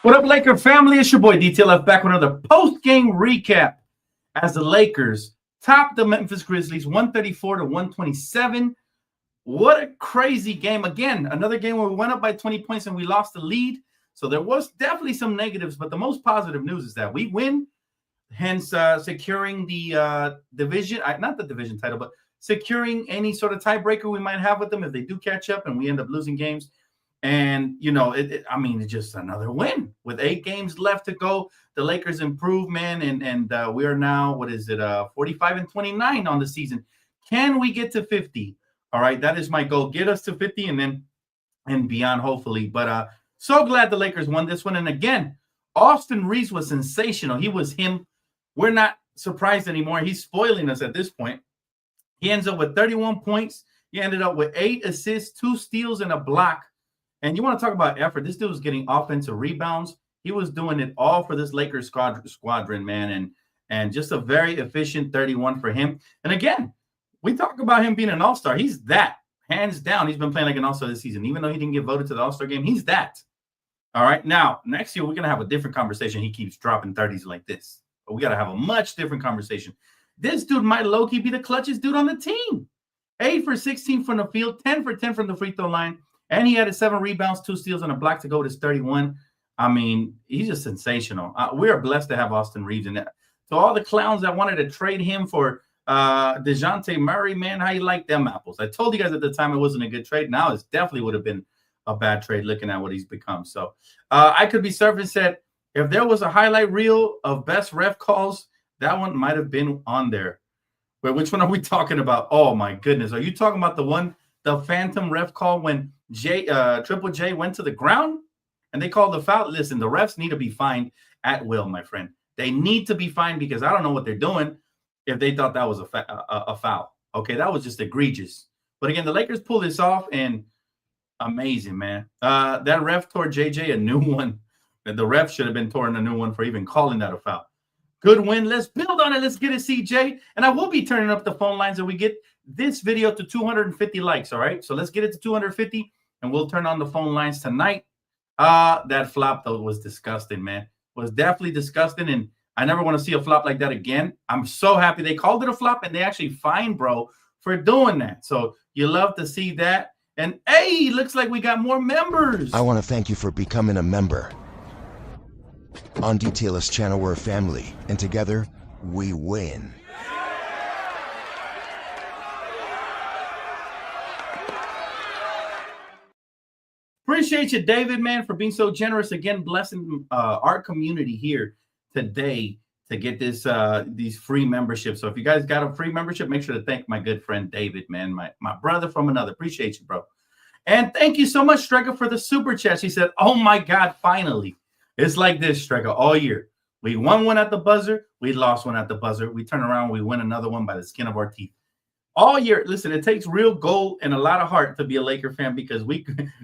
What up, Laker family? It's your boy DTLF back with another post-game recap as the Lakers top the Memphis Grizzlies 134-127. What a crazy game. Again, another game where we went up by 20 points and we lost the lead. So there was definitely some negatives, but the most positive news is that we win, hence securing the division, not the division title, but securing any sort of tiebreaker we might have with them if they do catch up and we end up losing games. And, you know, it's just another win with 8 games left to go. The Lakers improve, man. And we are now, 45-29 on the season. Can we get to 50? All right. That is my goal. Get us to 50 and beyond, hopefully. But so glad the Lakers won this one. And again, Austin Reaves was sensational. He was him. We're not surprised anymore. He's spoiling us at this point. He ends up with 31 points. He ended up with 8 assists, 2 steals, and a block. And you want to talk about effort. This dude was getting offensive rebounds. He was doing it all for this Lakers squadron, man. And just a very efficient 31 for him. And again, we talk about him being an all-star. He's that. Hands down, he's been playing like an all-star this season. Even though he didn't get voted to the all-star game, he's that. All right. Now, next year, we're going to have a different conversation. He keeps dropping 30s like this. But we got to have a much different conversation. This dude might low-key be the clutchest dude on the team. 8 for 16 from the field, 10 for 10 from the free throw line. And he had 7 rebounds, 2 steals, and a block to go to his 31. I mean, he's just sensational. We are blessed to have Austin Reaves in that. So all the clowns that wanted to trade him for DeJounte Murray, man, how you like them apples? I told you guys at the time it wasn't a good trade. Now it definitely would have been a bad trade looking at what he's become. So I could be surfing said, if there was a highlight reel of best ref calls, that one might have been on there. But which one are we talking about? Oh, my goodness. Are you talking about the phantom ref call when Triple J went to the ground and they called the foul? Listen, the refs need to be fined at will, my friend. They need to be fined because I don't know what they're doing if they thought that was a foul. Okay, that was just egregious. But again, the Lakers pulled this off and amazing, man. That ref tore JJ a new one. The ref should have been torn a new one for even calling that a foul. Good win. Let's build on it. Let's get it, CJ. And I will be turning up the phone lines and we get this video to 250 likes, all right? So let's get it to 250, and we'll turn on the phone lines tonight. That flop, though, was disgusting, man. It was definitely disgusting, and I never want to see a flop like that again. I'm so happy they called it a flop, and they actually fined bro for doing that. So you love to see that. And, hey, looks like we got more members. I want to thank you for becoming a member. On DTLS channel, we're a family, and together, we win. Appreciate you, David, man, for being so generous. Again, blessing our community here today to get this these free memberships. So if you guys got a free membership, make sure to thank my good friend David, man, my brother from another. Appreciate you, bro. And thank you so much, Strega, for the super chat. She said, oh, my God, finally. It's like this, Strega, all year. We won one at the buzzer. We lost one at the buzzer. We turn around. We win another one by the skin of our teeth. All year, listen, it takes real gold and a lot of heart to be a Laker fan because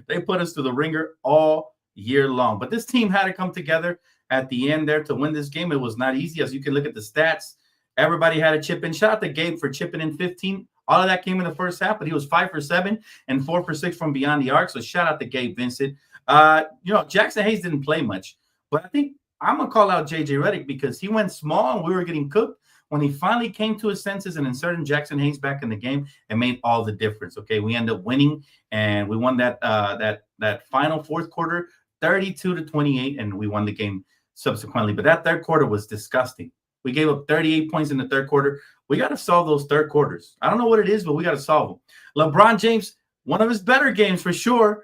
they put us through the ringer all year long. But this team had to come together at the end there to win this game. It was not easy. As you can look at the stats, everybody had a chip in. Shout out to Gabe for chipping in 15. All of that came in the first half, but he was 5 for 7 and 4 for 6 from beyond the arc. So shout out to Gabe Vincent. Jackson Hayes didn't play much, but I think I'm going to call out JJ Redick because he went small and we were getting cooked. When he finally came to his senses and inserted Jackson Hayes back in the game, it made all the difference. Okay, we ended up winning, and we won that final fourth quarter, 32-28, and we won the game subsequently. But that third quarter was disgusting. We gave up 38 points in the third quarter. We got to solve those third quarters. I don't know what it is, but we got to solve them. LeBron James, one of his better games for sure.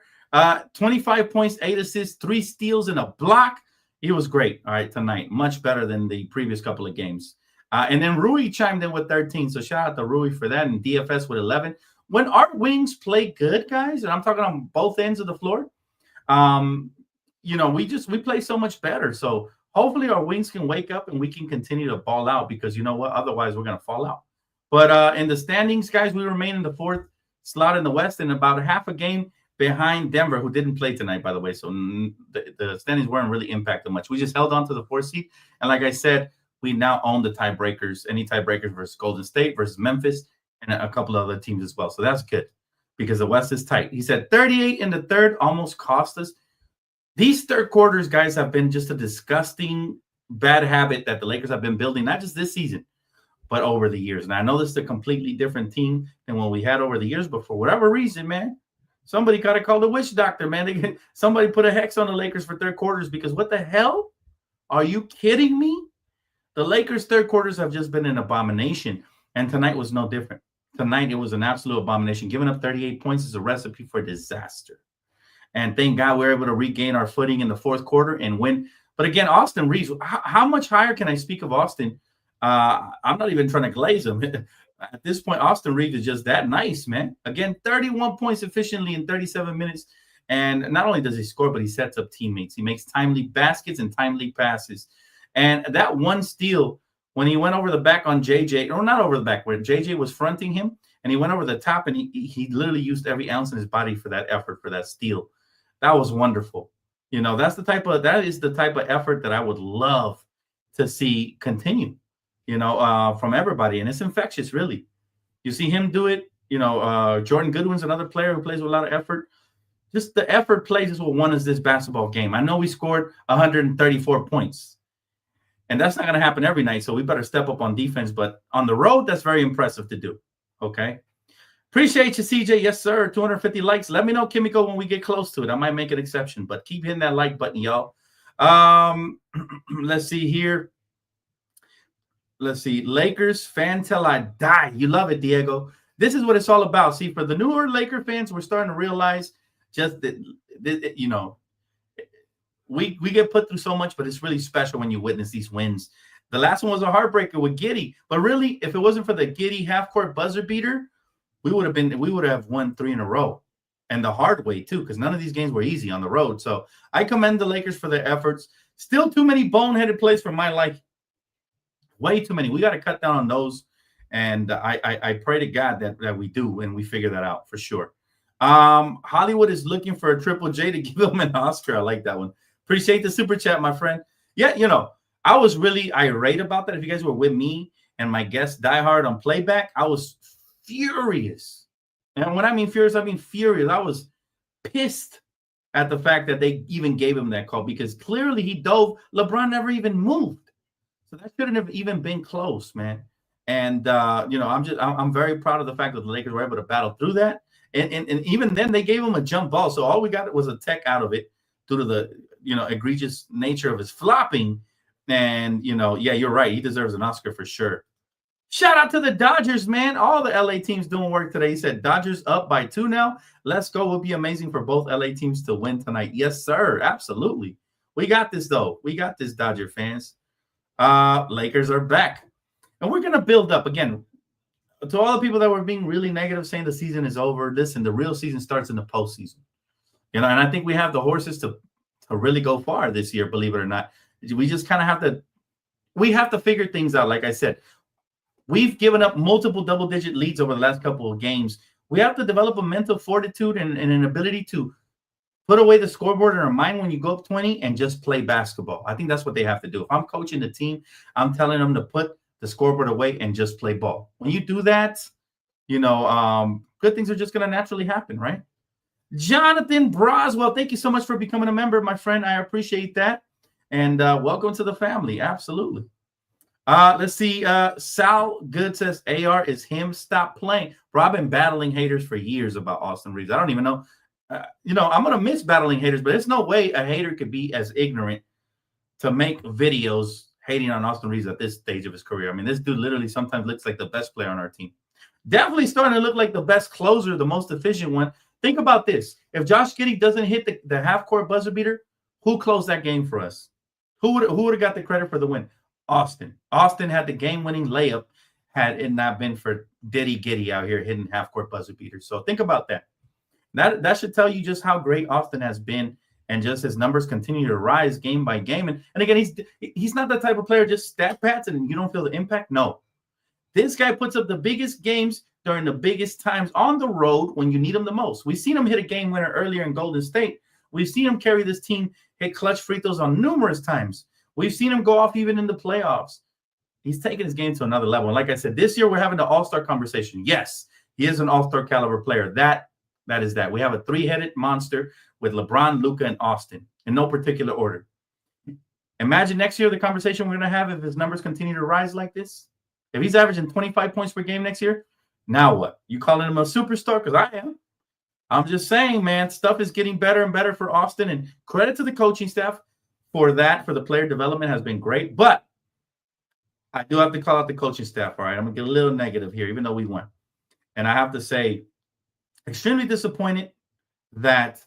25 points, 8 assists, 3 steals, and a block. He was great. All right, tonight, much better than the previous couple of games. And then Rui chimed in with 13. So shout out to Rui for that. And DFS with 11. When our wings play good, guys, and I'm talking on both ends of the floor, we play so much better. So hopefully our wings can wake up and we can continue to ball out because you know what? Otherwise, we're going to fall out. But in the standings, guys, we remain in the 4th slot in the West and about a half a game behind Denver, who didn't play tonight, by the way. So the standings weren't really impacted much. We just held on to the 4th seed. And like I said, we now own the tiebreakers, any tiebreakers versus Golden State versus Memphis and a couple of other teams as well. So that's good because the West is tight. He said 38 in the third almost cost us. These third quarters, guys, have been just a disgusting bad habit that the Lakers have been building, not just this season, but over the years. And I know this is a completely different team than what we had over the years, but for whatever reason, man, somebody got to call the witch doctor, man. Somebody put a hex on the Lakers for third quarters, because what the hell? Are you kidding me? The Lakers' third quarters have just been an abomination, and tonight was no different. Tonight, it was an absolute abomination. Giving up 38 points is a recipe for disaster. And thank God we were able to regain our footing in the fourth quarter and win. But again, Austin Reaves, how much higher can I speak of Austin? I'm not even trying to glaze him. At this point, Austin Reaves is just that nice, man. Again, 31 points efficiently in 37 minutes. And not only does he score, but he sets up teammates. He makes timely baskets and timely passes. And that one steal, when he went over the back on JJ, or not over the back, where JJ was fronting him, and he went over the top, and he literally used every ounce in his body for that effort, for that steal. That was wonderful. You know, that is the type of effort that I would love to see continue, you know, from everybody. And it's infectious, really. You see him do it. You know, Jordan Goodwin's another player who plays with a lot of effort. Just the effort plays is what won us this basketball game. I know we scored 134 points, and that's not going to happen every night. So we better step up on defense. But on the road, that's very impressive to do. Okay. Appreciate you, CJ. Yes, sir. 250 likes. Let me know, Kimiko, when we get close to it. I might make an exception, but keep hitting that like button, y'all. Let's see here. Let's see. Lakers fan till I die. You love it, Diego. This is what it's all about. See, for the newer Laker fans, we're starting to realize just that, you know, we get put through so much, but it's really special when you witness these wins. The last one was a heartbreaker with Giddey, but really, if it wasn't for the Giddey half-court buzzer beater, we would have won 3 in a row, and the hard way too, because none of these games were easy on the road. So I commend the Lakers for their efforts. Still too many boneheaded plays for my liking. Way too many. We got to cut down on those, and I pray to God that we do, and we figure that out for sure. Hollywood is looking for a Triple J to give him an Oscar. I like that one. Appreciate the super chat, my friend. Yeah, you know, I was really irate about that. If you guys were with me and my guest Die Hard on playback, I was furious. And when I mean furious, I mean furious. I was pissed at the fact that they even gave him that call, because clearly he dove. LeBron never even moved. So that shouldn't have even been close, man. And, you know, I'm very proud of the fact that the Lakers were able to battle through that. And even then they gave him a jump ball. So all we got was a tech out of it due to the, you know, egregious nature of his flopping. And, you know, yeah, you're right. He deserves an Oscar for sure. Shout out to the Dodgers, man. All the LA teams doing work today. He said Dodgers up by 2 now. Let's go. It would be amazing for both LA teams to win tonight. Yes, sir. Absolutely. We got this, though. We got this, Dodger fans. Lakers are back. And we're going to build up. Again, to all the people that were being really negative, saying the season is over, listen, the real season starts in the postseason. You know, and I think we have the horses to really go far this year, believe it or not. We just kind of have to figure things out. Like I said, we've given up multiple double-digit leads over the last couple of games. We have to develop a mental fortitude and an ability to put away the scoreboard in our mind when you go up 20 and just play basketball. I think that's what they have to do. If I'm coaching the team, I'm telling them to put the scoreboard away and just play ball. When you do that, you know, good things are just going to naturally happen, right? Jonathan Broswell, thank you so much for becoming a member, my friend. I appreciate that. And welcome to the family. Absolutely. Let's see. Sal Good says AR is him. Stop playing. Bro, I've been battling haters for years about Austin Reaves. I don't even know. You know, I'm going to miss battling haters, but there's no way a hater could be as ignorant to make videos hating on Austin Reaves at this stage of his career. I mean, this dude literally sometimes looks like the best player on our team. Definitely starting to look like the best closer, the most efficient one. Think about this. If Josh Giddey doesn't hit the half-court buzzer beater, who closed that game for us? Who would have got the credit for the win? Austin. Austin had the game-winning layup had it not been for Giddey out here hitting half-court buzzer beaters. So think about that. That should tell you just how great Austin has been, and just his numbers continue to rise game by game. And again, he's not the type of player just stat pats and you don't feel the impact. No. This guy puts up the biggest games during the biggest times on the road when you need him the most. We've seen him hit a game winner earlier in Golden State. We've seen him carry this team, hit clutch free throws on numerous times. We've seen him go off even in the playoffs. He's taking his game to another level. And like I said, this year we're having the all-star conversation. Yes, he is an all-star caliber player. That That is that. We have a three-headed monster with LeBron, Luka, and Austin in no particular order. Imagine next year the conversation we're going to have if his numbers continue to rise like this. If he's averaging 25 points per game next year, now what? You calling him a superstar? Because I am. I'm just saying, man, stuff is getting better and better for Austin. And credit to the coaching staff for that, for the player development has been great. But I do have to call out the coaching staff, all right? I'm going to get a little negative here, even though we won. And I have to say, extremely disappointed that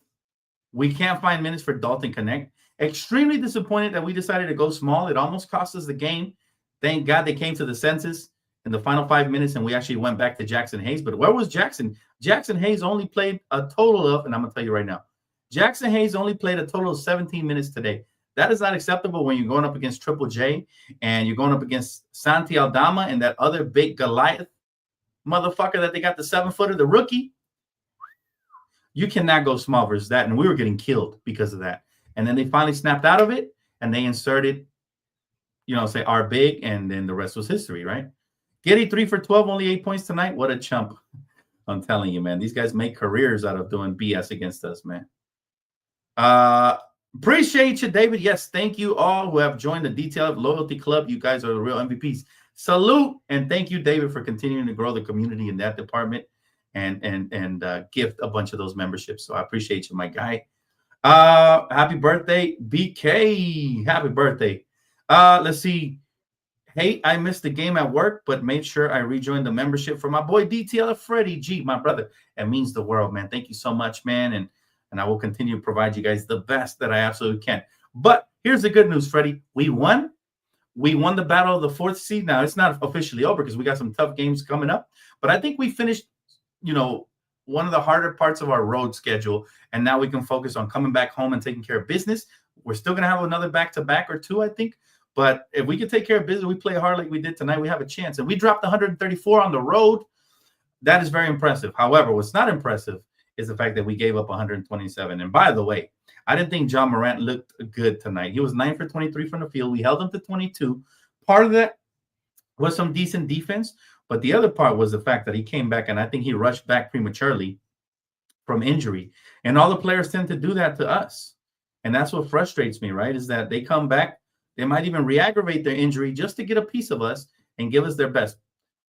we can't find minutes for Dalton Connect. Extremely disappointed that we decided to go small. It almost cost us the game. Thank God they came to the senses in the final 5 minutes, and we actually went back to Jackson Hayes. But where was Jackson? Jackson Hayes only played a total of, and I'm going to tell you right now, Jackson Hayes only played a total of 17 minutes today. That is not acceptable when you're going up against Triple J and you're going up against Santi Aldama and that other big Goliath motherfucker that they got, the 7-footer, the rookie. You cannot go small versus that, and we were getting killed because of that. And then they finally snapped out of it, and they inserted, say our big, and then the rest was history, right? Giddy 3 for 12, only 8 points tonight. What a chump. I'm telling you, man. These guys make careers out of doing BS against us, man. Appreciate you, David. Yes, thank you all who have joined the DTLF Loyalty Club. You guys are the real MVPs. Salute, and thank you, David, for continuing to grow the community in that department and gift a bunch of those memberships. So I appreciate you, my guy. Happy birthday, BK. Happy birthday. Let's see. Hey, I missed the game at work, but made sure I rejoined the membership for my boy DTLF Freddie G, my brother. It means the world, man. Thank you so much, man. And I will continue to provide you guys the best that I absolutely can. But here's the good news, Freddie. We won. We won the battle of the 4th seed. Now, it's not officially over because we got some tough games coming up. But I think we finished, one of the harder parts of our road schedule. And now we can focus on coming back home and taking care of business. We're still going to have another back-to-back or two, I think. But if we can take care of business, we play hard like we did tonight, we have a chance. And we dropped 134 on the road. That is very impressive. However, what's not impressive is the fact that we gave up 127. And by the way, I didn't think John Morant looked good tonight. He was 9 for 23 from the field. We held him to 22. Part of that was some decent defense. But the other part was the fact that he came back, and I think he rushed back prematurely from injury. And all the players tend to do that to us. And that's what frustrates me, right, is that they come back. They might even re-aggravate their injury just to get a piece of us and give us their best.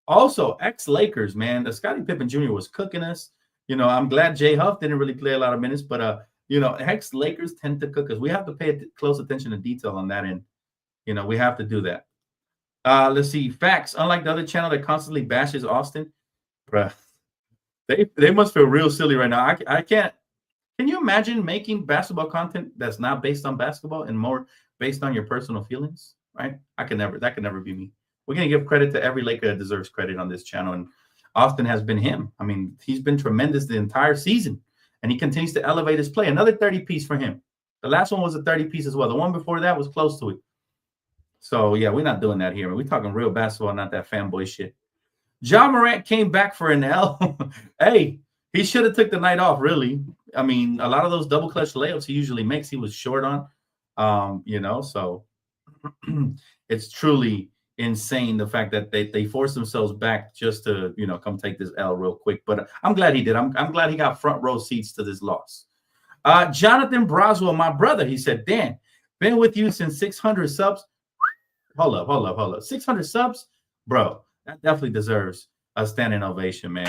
Also, ex-Lakers, man, the Scottie Pippen Jr. was cooking us. I'm glad Jay Huff didn't really play a lot of minutes, but, ex-Lakers tend to cook us. We have to pay close attention to detail on that end. We have to do that. Let's see. Facts. Unlike the other channel that constantly bashes Austin, bruh, they must feel real silly right now. I can't. Can you imagine making basketball content that's not based on basketball and more based on your personal feelings, right? That could never be me. We're going to give credit to every Laker that deserves credit on this channel. And Austin has been him. I mean, he's been tremendous the entire season, and he continues to elevate his play. Another 30-piece for him. The last one was a 30-piece as well. The one before that was close to it. So, yeah, we're not doing that here. We're talking real basketball, not that fanboy shit. John Morant came back for an L. Hey, he should have took the night off, really. I mean, a lot of those double clutch layups he usually makes, he was short on. So it's truly insane the fact that they forced themselves back just to, come take this L real quick. But I'm glad he did. I'm glad he got front row seats to this loss. Jonathan Broswell, my brother, he said, Dan, been with you since 600 subs. Hold up. 600 subs? Bro, that definitely deserves a standing ovation, man.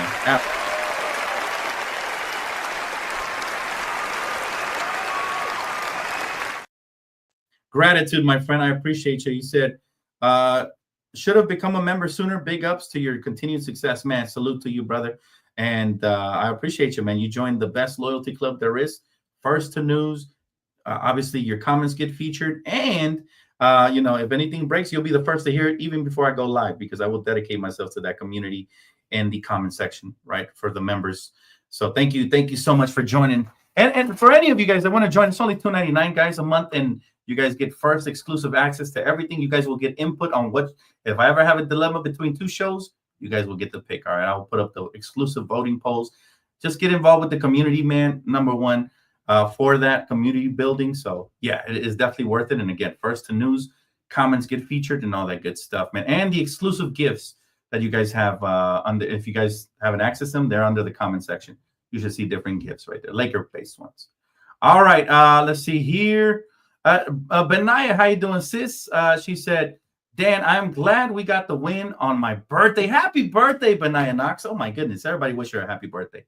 Gratitude, my friend. I appreciate you. You said, should have become a member sooner. Big ups to your continued success, man. Salute to you, brother. And I appreciate you, man. You joined the best loyalty club there is. First to news. Obviously, your comments get featured. And, if anything breaks, you'll be the first to hear it even before I go live, because I will dedicate myself to that community in the comment section, right, for the members. So thank you. Thank you so much for joining. And for any of you guys that want to join, it's only $2.99, guys, a month. And you guys get first exclusive access to everything. You guys will get input on what, if I ever have a dilemma between two shows, you guys will get to pick. All right. I'll put up the exclusive voting polls. Just get involved with the community, man. Number one, for that community building. So yeah, it is definitely worth it. And again, first to news, comments get featured and all that good stuff, man. And the exclusive gifts that you guys have if you guys haven't accessed them, they're under the comment section. you should see different gifts right there, Laker-based ones. All right, let's see here. Benaya, how you doing, sis? She said, Dan, I'm glad we got the win on my birthday. Happy birthday, Benaya Knox. Oh, my goodness. Everybody wish her a happy birthday.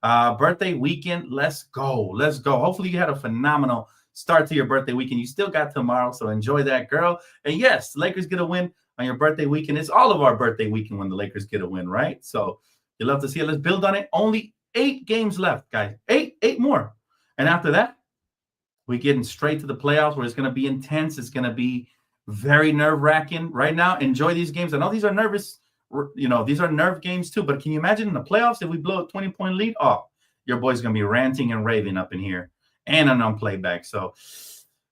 Birthday weekend. Let's go. Let's go. Hopefully you had a phenomenal start to your birthday weekend. You still got tomorrow, so enjoy that, girl. And yes, Lakers get a win on your birthday weekend. It's all of our birthday weekend when the Lakers get a win, right? So you love to see it. Let's build on it. Only 8 games left, guys. Eight more. And after that, we're getting straight to the playoffs where it's going to be intense. It's going to be very nerve-wracking. Right now, enjoy these games. I know these are nervous. These are nerve games too. But can you imagine in the playoffs if we blow a 20-point lead? Oh, your boy's going to be ranting and raving up in here and on playback. So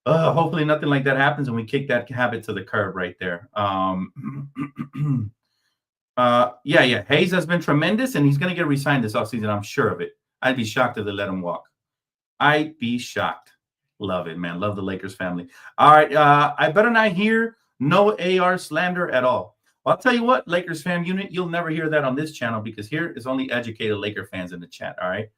hopefully nothing like that happens and we kick that habit to the curb right there. Yeah. Hayes has been tremendous, and he's going to get re-signed this offseason. I'm sure of it. I'd be shocked if they let him walk. I'd be shocked. Love it, man. Love the Lakers family. All right. I better not hear no AR slander at all. Well, I'll tell you what, Lakers fan unit, you'll never hear that on this channel because here is only educated Laker fans in the chat. All right.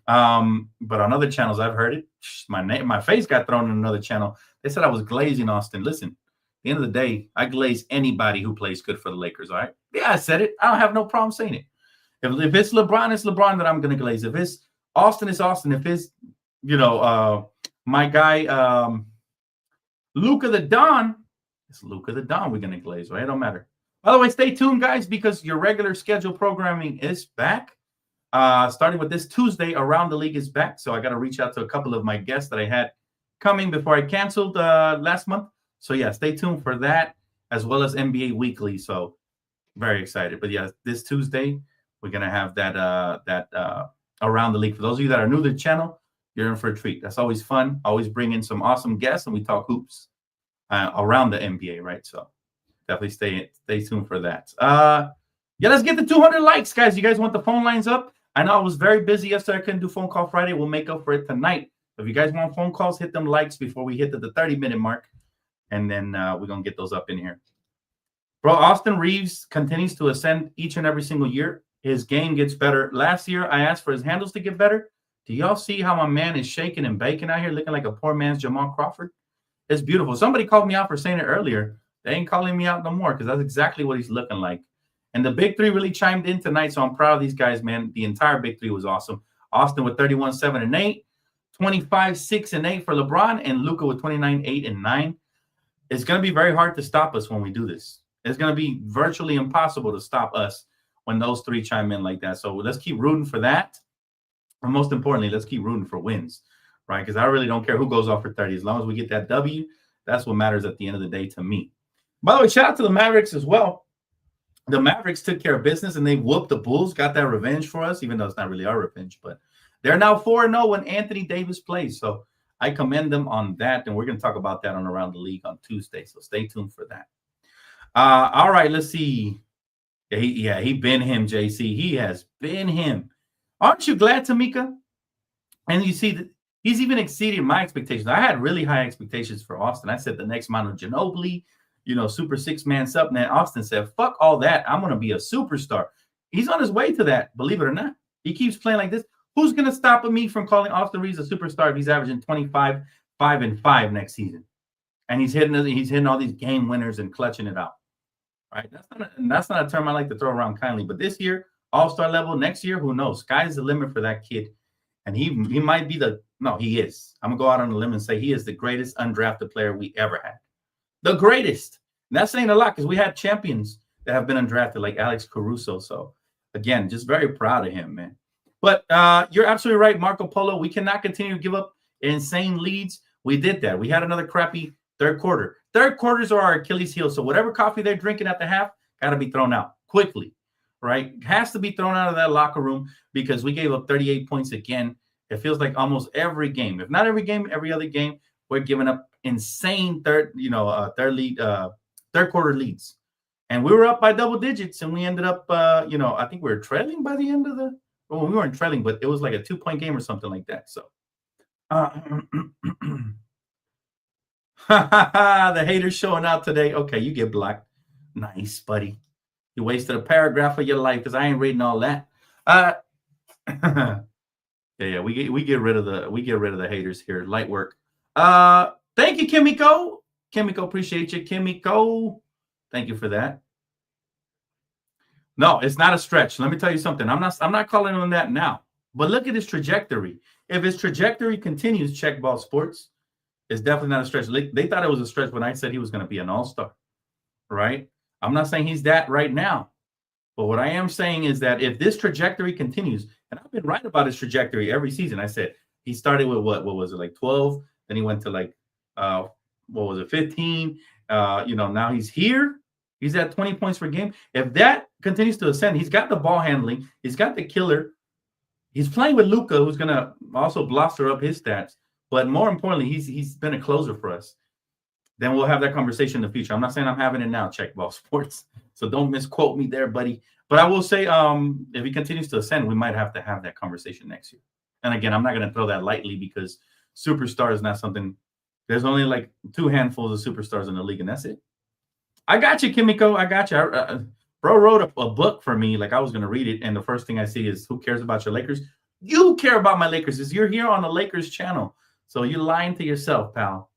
But on other channels, I've heard it. My face got thrown in another channel. They said I was glazing Austin. Listen, at the end of the day, I glaze anybody who plays good for the Lakers. All right. Yeah, I said it. I don't have no problem saying it. If it's LeBron, it's LeBron that I'm going to glaze. If it's Austin, it's Austin. If it's, my guy, Luka the Don, it's Luka the Don we're going to glaze, right? It don't matter. By the way, stay tuned, guys, because your regular schedule programming is back. Starting with this Tuesday, Around the League is back. So I got to reach out to a couple of my guests that I had coming before I canceled last month. So, yeah, stay tuned for that, as well as NBA Weekly. So very excited. But, yeah, this Tuesday, we're going to have that Around the League. For those of you that are new to the channel, you're in for a treat. That's always fun. Always bring in some awesome guests, and we talk hoops around the NBA, right? So definitely stay tuned for that. Yeah, let's get to 200 likes, guys. You guys want the phone lines up? I know I was very busy yesterday. I couldn't do phone call Friday. We'll make up for it tonight. If you guys want phone calls, hit them likes before we hit the 30-minute mark, and then we're going to get those up in here. Bro, Austin Reaves continues to ascend each and every single year. His game gets better. Last year, I asked for his handles to get better. Do y'all see how my man is shaking and baking out here, looking like a poor man's Jamal Crawford? It's beautiful. Somebody called me out for saying it earlier. They ain't calling me out no more because that's exactly what he's looking like. And the big three really chimed in tonight, so I'm proud of these guys, man. The entire big three was awesome. Austin with 31, 7, and 8, 25, 6, and 8 for LeBron, and Luka with 29, 8, and 9. It's going to be very hard to stop us when we do this. It's going to be virtually impossible to stop us when those three chime in like that. So let's keep rooting for that. And most importantly, let's keep rooting for wins, right? Because I really don't care who goes off for 30. As long as we get that W, that's what matters at the end of the day to me. By the way, shout out to the Mavericks as well. The Mavericks took care of business, and they whooped the Bulls, got that revenge for us, even though it's not really our revenge. But they're now 4-0 when Anthony Davis plays. So I commend them on that, and we're going to talk about that on Around the League on Tuesday. So stay tuned for that. All right, let's see. He been him, JC. He has been him. Aren't you glad, Tamika? And you see that he's even exceeded my expectations. I had really high expectations for Austin. I said the next Manu Ginobili, super 6-man sub. And then Austin said, fuck all that. I'm going to be a superstar. He's on his way to that, believe it or not. He keeps playing like this. Who's going to stop me from calling Austin Reaves a superstar if he's averaging 25, 5, and 5 next season? And he's hitting all these game winners and clutching it out. Right? That's not a term I like to throw around kindly. But this year, all-star level, next year, who knows? Sky's the limit for that kid. And he might be he is. I'm going to go out on a limb and say he is the greatest undrafted player we ever had. The greatest. And that's saying a lot because we had champions that have been undrafted like Alex Caruso. So, again, just very proud of him, man. But you're absolutely right, Marco Polo. We cannot continue to give up insane leads. We did that. We had another crappy third quarter. Third quarters are our Achilles heel. So whatever coffee they're drinking at the half got to be thrown out quickly, right? Has to be thrown out of that locker room because we gave up 38 points again. It feels like almost every game, if not every game, every other game, we're giving up insane third quarter leads. And we were up by double digits, and we ended up, I think we were trailing by the end of we weren't trailing, but it was like a 2-point game or something like that. So, the haters showing out today. Okay, you get blocked. Nice, buddy. You wasted a paragraph of your life because I ain't reading all that. Yeah, we get rid of the haters here. Light work. Thank you, Kimiko. Kimiko, appreciate you, Kimiko. Thank you for that. No, it's not a stretch. Let me tell you something. I'm not calling on that now. But look at his trajectory. If his trajectory continues, check ball sports, it's definitely not a stretch. They thought it was a stretch when I said he was going to be an all-star, right? I'm not saying he's that right now. But what I am saying is that if this trajectory continues, and I've been right about his trajectory every season. I said he started with what was it, like 12? Then he went to like, 15? Now he's here. He's at 20 points per game. If that continues to ascend, he's got the ball handling. He's got the killer. He's playing with Luka, who's going to also bluster up his stats. But more importantly, he's been a closer for us. Then we'll have that conversation in the future. I'm not saying I'm having it now, check ball sports. So don't misquote me there, buddy. But I will say, if he continues to ascend, we might have to have that conversation next year. And again, I'm not going to throw that lightly because superstar is not something. There's only like 2 handfuls of superstars in the league, and that's it. I got you, Kimiko. I got you. Bro wrote a book for me, like I was going to read it, and the first thing I see is, who cares about your Lakers? You care about my Lakers, because you're here on the Lakers channel. So you're lying to yourself, pal.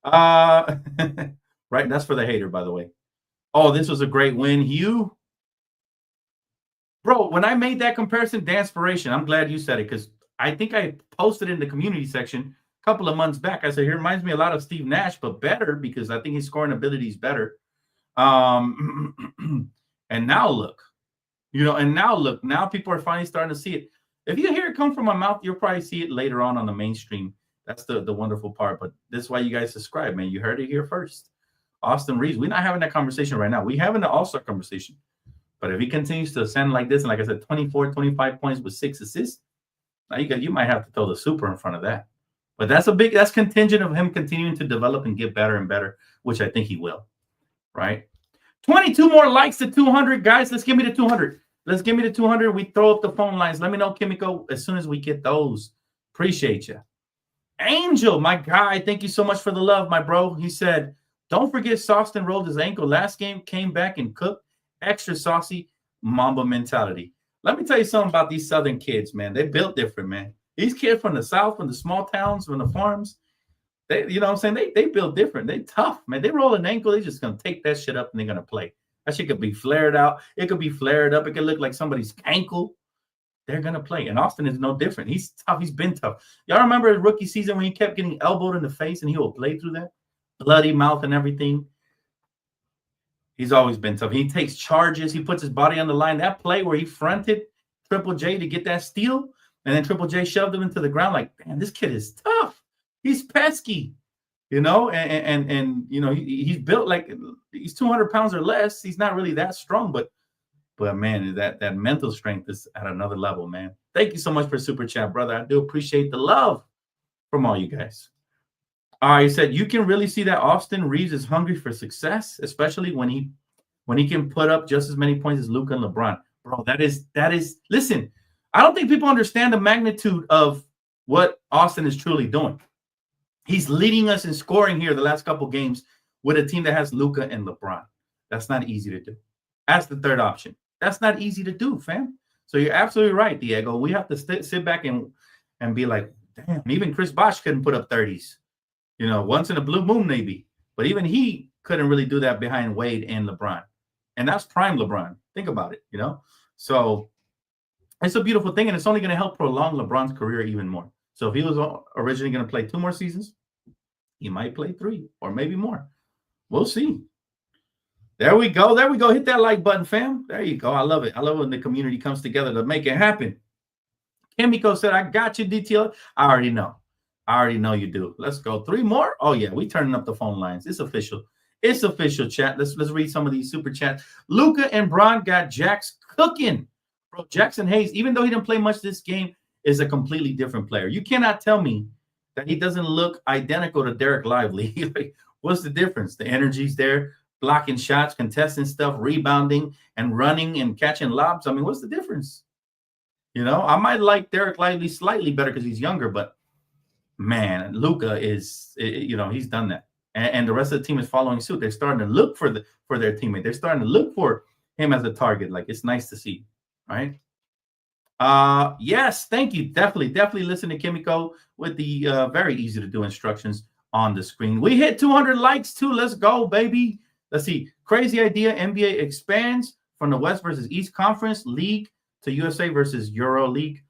Right, that's for the hater, by the way. Oh, this was a great win, Hugh. Bro, when I made that comparison, Danspiration, I'm glad you said it, because I think I posted in the community section a couple of months back. I said, he reminds me a lot of Steve Nash, but better, because I think his scoring ability is better. And now look, now people are finally starting to see it. If you hear it come from my mouth, you'll probably see it later on the mainstream. That's the wonderful part. But this is why you guys subscribe, man. You heard it here first. Austin Reaves. We're not having that conversation right now. We're having the all-star conversation. But if he continues to ascend like this, and like I said, 24, 25 points with 6 assists, now you might have to throw the super in front of that. But that's contingent of him continuing to develop and get better and better, which I think he will. Right? 22 more likes to 200, guys. Let's give me the 200. Let's give me the 200. We throw up the phone lines. Let me know, Kimiko, as soon as we get those. Appreciate you. Angel, my guy, thank you so much for the love, my bro. He said, don't forget Sauceton rolled his ankle last game, came back and cooked. Extra saucy, Mamba mentality. Let me tell you something about these Southern kids, man. They built different, man. These kids from the South, from the small towns, from the farms, they, you know what I'm saying? They build different. They tough, man. They roll an ankle. They just going to take that shit up and they're going to play. That shit could be flared out. It could be flared up. It could look like somebody's ankle. They're going to play. And Austin is no different. He's tough. He's been tough. Y'all remember his rookie season when he kept getting elbowed in the face and he will play through that? Bloody mouth and everything. He's always been tough. He takes charges. He puts his body on the line. That play where he fronted Triple J to get that steal, and then Triple J shoved him into the ground like, man, this kid is tough. He's pesky, and he's built like he's 200 pounds or less. He's not really that strong, but man, that mental strength is at another level, man. Thank you so much for Super Chat, brother. I do appreciate the love from all you guys. He said you can really see that Austin Reaves is hungry for success, especially when he can put up just as many points as Luka and LeBron. Bro, that is. Listen, I don't think people understand the magnitude of what Austin is truly doing. He's leading us in scoring here the last couple games with a team that has Luka and LeBron. That's not easy to do. That's the third option. That's not easy to do, fam. So you're absolutely right, Diego. We have to sit back and be like, damn, even Chris Bosh couldn't put up 30s. Once in a blue moon, maybe. But even he couldn't really do that behind Wade and LeBron. And that's prime LeBron. Think about it, So it's a beautiful thing, and it's only going to help prolong LeBron's career even more. So if he was originally going to play 2 more seasons, he might play 3 or maybe more. We'll see. There we go. Hit that like button, fam. There you go. I love it. I love when the community comes together to make it happen. Kimiko said, I got you, DTL. I already know you do. Let's go. 3 more. Oh, yeah. We turning up the phone lines. It's official. It's official, chat. Let's read some of these super chats. Luka and Bron got Jax cooking. Bro, Jackson Hayes, even though he didn't play much this game, is a completely different player. You cannot tell me that he doesn't look identical to Derek Lively. Like, what's the difference? The energy's there, blocking shots, contesting stuff, rebounding and running and catching lobs. I mean, what's the difference? I might like Derek Lively slightly better because he's younger, but man, Luka is, he's done that. And the rest of the team is following suit. They're starting to look for their teammate. They're starting to look for him as a target. Like, it's nice to see, right? Yes, thank you. Definitely listen to Kimiko with the very easy to do instructions on the screen. We hit 200 likes too. Let's go, baby. Let's see. Crazy idea. NBA expands from the West versus East Conference League to USA versus Euro League.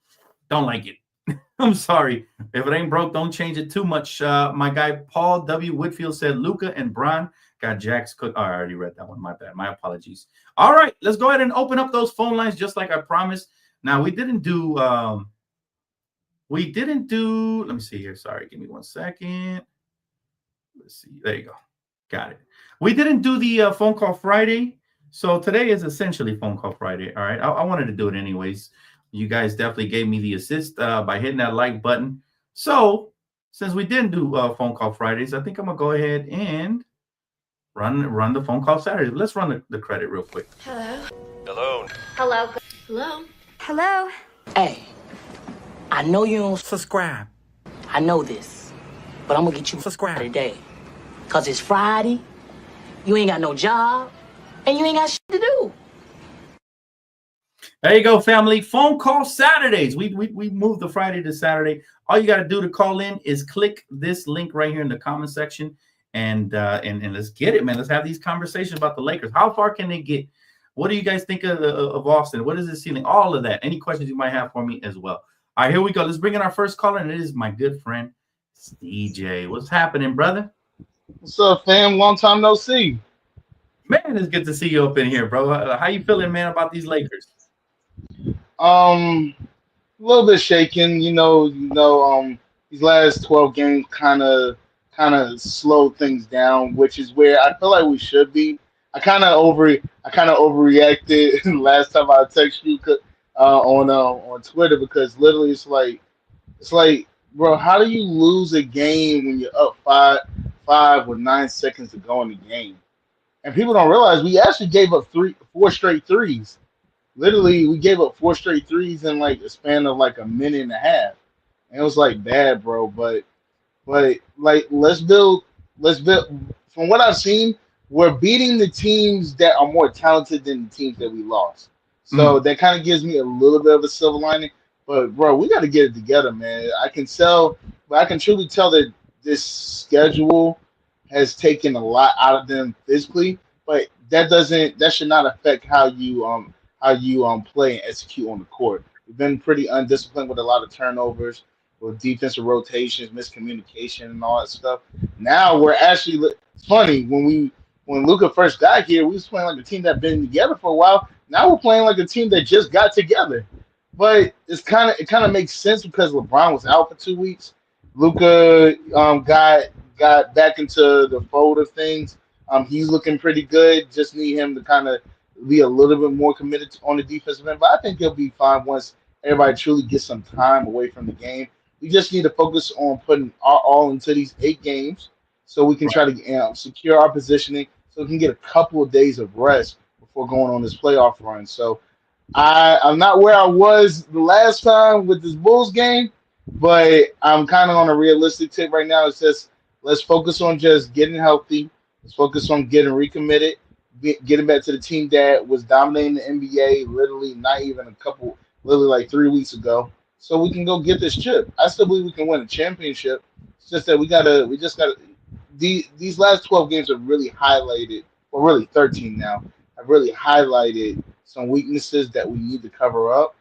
Don't like it. I'm sorry. If it ain't broke, don't change it too much. My guy Paul W. Whitfield said Luca and Bron got Jack's cook. Oh, I already read that one. My bad. My apologies. All right, let's go ahead and open up those phone lines just like I promised. Now we didn't do let me see here. Sorry, give me 1 second. Let's see. There you go. Got it. We didn't do the phone call Friday. So today is essentially phone call Friday. All right. I wanted to do it anyways. You guys definitely gave me the assist by hitting that like button. So since we didn't do phone call Fridays, I think I'm gonna go ahead and run the phone call Saturdays. Let's run the credit real quick. Hello. Hello. Hello. Hello. Hello. Hey, I know you don't Subscribe. I know this, but I'm gonna get you Subscribe today. Cause it's Friday, you ain't got no job, and you ain't got shit to do. There you go, family. Phone call Saturdays. We moved the Friday to Saturday. All you got to do to call in is click this link right here in the comment section, and let's get it, man. Let's have these conversations about the Lakers. How far can they get? What do you guys think of Austin? What is the ceiling? All of that. Any questions you might have for me as well. All right, here we go. Let's bring in our first caller, and it is my good friend, DJ. What's happening, brother? What's up, fam? Long time no see. Man, it's good to see you up in here, bro. How you feeling, man, about these Lakers? A little bit shaken. These last 12 games kind of slowed things down, which is where I feel like we should be. I kind of overreacted last time I texted you on Twitter because literally it's like, bro, how do you lose a game when you're up five with 9 seconds to go in the game? And people don't realize we actually gave up four straight threes. Literally, we gave up four straight threes in like a span of like a minute and a half. And it was like bad, bro. But like let's build from what I've seen, we're beating the teams that are more talented than the teams that we lost. So that kind of gives me a little bit of a silver lining. But bro, we got to get it together, man. I can truly tell that this schedule has taken a lot out of them physically, but that should not affect how you play and execute on the court. We've been pretty undisciplined with a lot of turnovers, with defensive rotations, miscommunication, and all that stuff. Now we're actually it's funny when Luca first got here, we was playing like a team that been together for a while. Now we're playing like a team that just got together. But it kind of makes sense because LeBron was out for 2 weeks. Luca got back into the fold of things. He's looking pretty good. Just need him to kind of be a little bit more committed on the defensive end. But I think he'll be fine once everybody truly gets some time away from the game. We just need to focus on putting our all into these 8 games so we can try to secure our positioning so we can get a couple of days of rest before going on this playoff run. So I'm not where I was the last time with this Bulls game, but I'm kind of on a realistic tip right now. It's just let's focus on just getting healthy. Let's focus on getting recommitted, getting back to the team that was dominating the NBA literally not even literally like 3 weeks ago, so we can go get this chip. I still believe we can win a championship. It's just that these last 12 games have really highlighted, or really 13 now, have really highlighted some weaknesses that we need to cover up.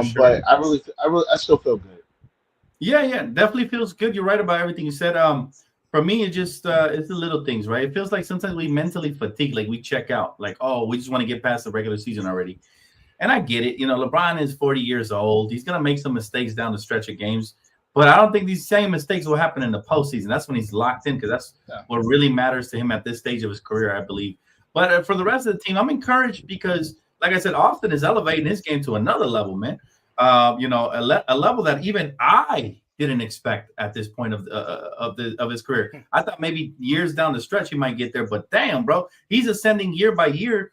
Sure. But I still feel good. Yeah, definitely feels good. You're right about everything you said. For me, it just it's the little things, right? It feels like sometimes we mentally fatigue, like we check out, like, oh, we just want to get past the regular season already. And I get it. LeBron is 40 years old. He's gonna make some mistakes down the stretch of games, but I don't think these same mistakes will happen in the postseason. That's when he's locked in because that's what really matters to him at this stage of his career, I believe. But for the rest of the team, I'm encouraged because, like I said, Austin is elevating his game to another level, man. A level that even I didn't expect at this point of his career. I thought maybe years down the stretch he might get there, but damn, bro, he's ascending year by year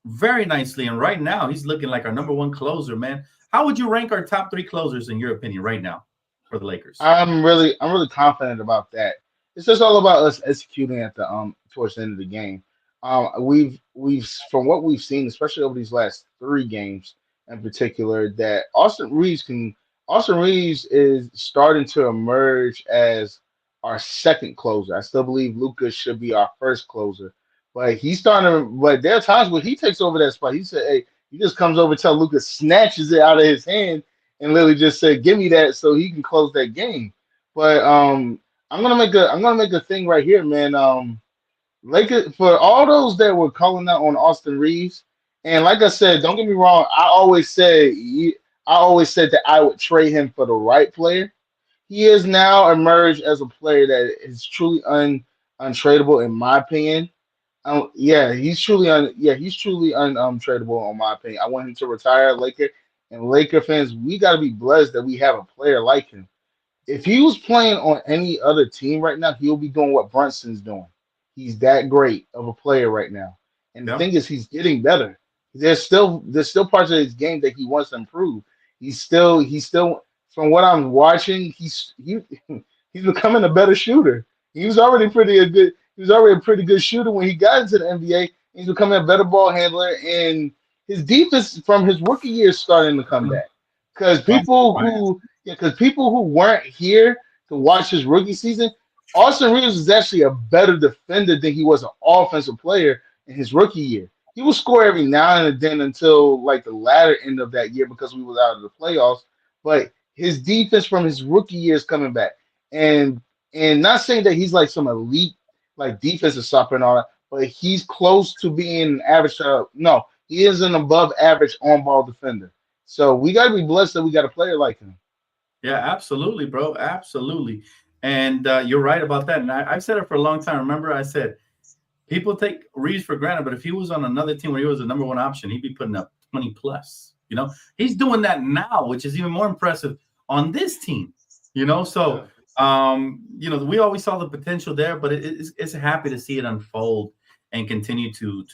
very nicely. And right now, he's looking like our number one closer, man. How would you rank our top 3 closers in your opinion right now for the Lakers? I'm really confident about that. It's just all about us executing at the towards the end of the game. We've from what we've seen, especially over these last 3 games, in particular that Austin Reeves is starting to emerge as our second closer. I still believe Lucas should be our first closer, but he's starting to. But there are times where he takes over that spot. He said, "Hey," he just comes over till Lucas snatches it out of his hand and literally just said, "Give me that," so he can close that game. But I'm gonna make a thing right here, man. Lakers, for all those that were calling out on Austin Reeves, and like I said, don't get me wrong, I always said that I would trade him for the right player. He has now emerged as a player that is truly untradeable in my opinion. He's truly untradeable in my opinion. I want him to retire, Laker, and Laker fans, we got to be blessed that we have a player like him. If he was playing on any other team right now, he'll be doing what Brunson's doing. He's that great of a player right now. And the Yeah. thing is, he's getting better. There's still parts of his game that he wants to improve. He's still from what I'm watching, he's becoming a better shooter. He was already a pretty good shooter when he got into the NBA. He's becoming a better ball handler, and his defense from his rookie year is starting to come back. Because people who weren't here to watch his rookie season, Austin Reeves is actually a better defender than he was an offensive player in his rookie year. He would score every now and then until like the latter end of that year because we was out of the playoffs. But his defense from his rookie year is coming back. And not saying that he's like some elite like defensive stopper and all that, but he's close to being an average. No, he is an above average on ball defender. So we got to be blessed that we got a player like him. Yeah, absolutely, bro. Absolutely. And you're right about that. And I've said it for a long time. Remember, I said people take Reeves for granted, but if he was on another team where he was the number one option, he'd be putting up 20 plus. He's doing that now, which is even more impressive on this team. So we always saw the potential there, but it's happy to see it unfold and continue to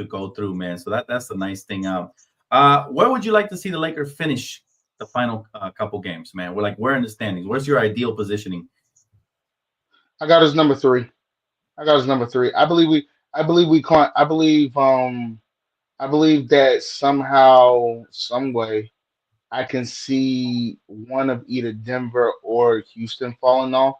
go through, man. So that's the nice thing. Where would you like to see the Lakers finish the final couple games, man? Where in the standings? Where's your ideal positioning? I got his number three. I got his number three. I believe we can't. I believe that somehow, some way, I can see one of either Denver or Houston falling off.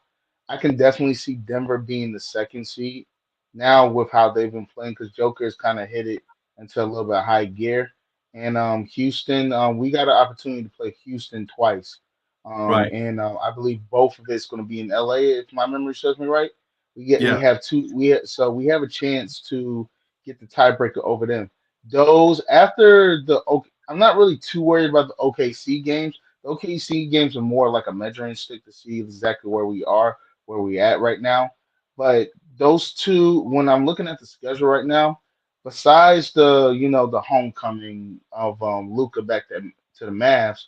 I can definitely see Denver being the second seed now with how they've been playing because Joker's kind of hit it into a little bit high gear. And Houston, we got an opportunity to play Houston twice. Right. And I believe both of it's going to be in LA, if my memory serves me right. We Yeah. have two we have a chance to get the tiebreaker over them. Those after I'm not really too worried about the OKC games. The OKC games are more like a measuring stick to see exactly where we at right now. But those two, when I'm looking at the schedule right now, besides the homecoming of Luca back to the Mavs,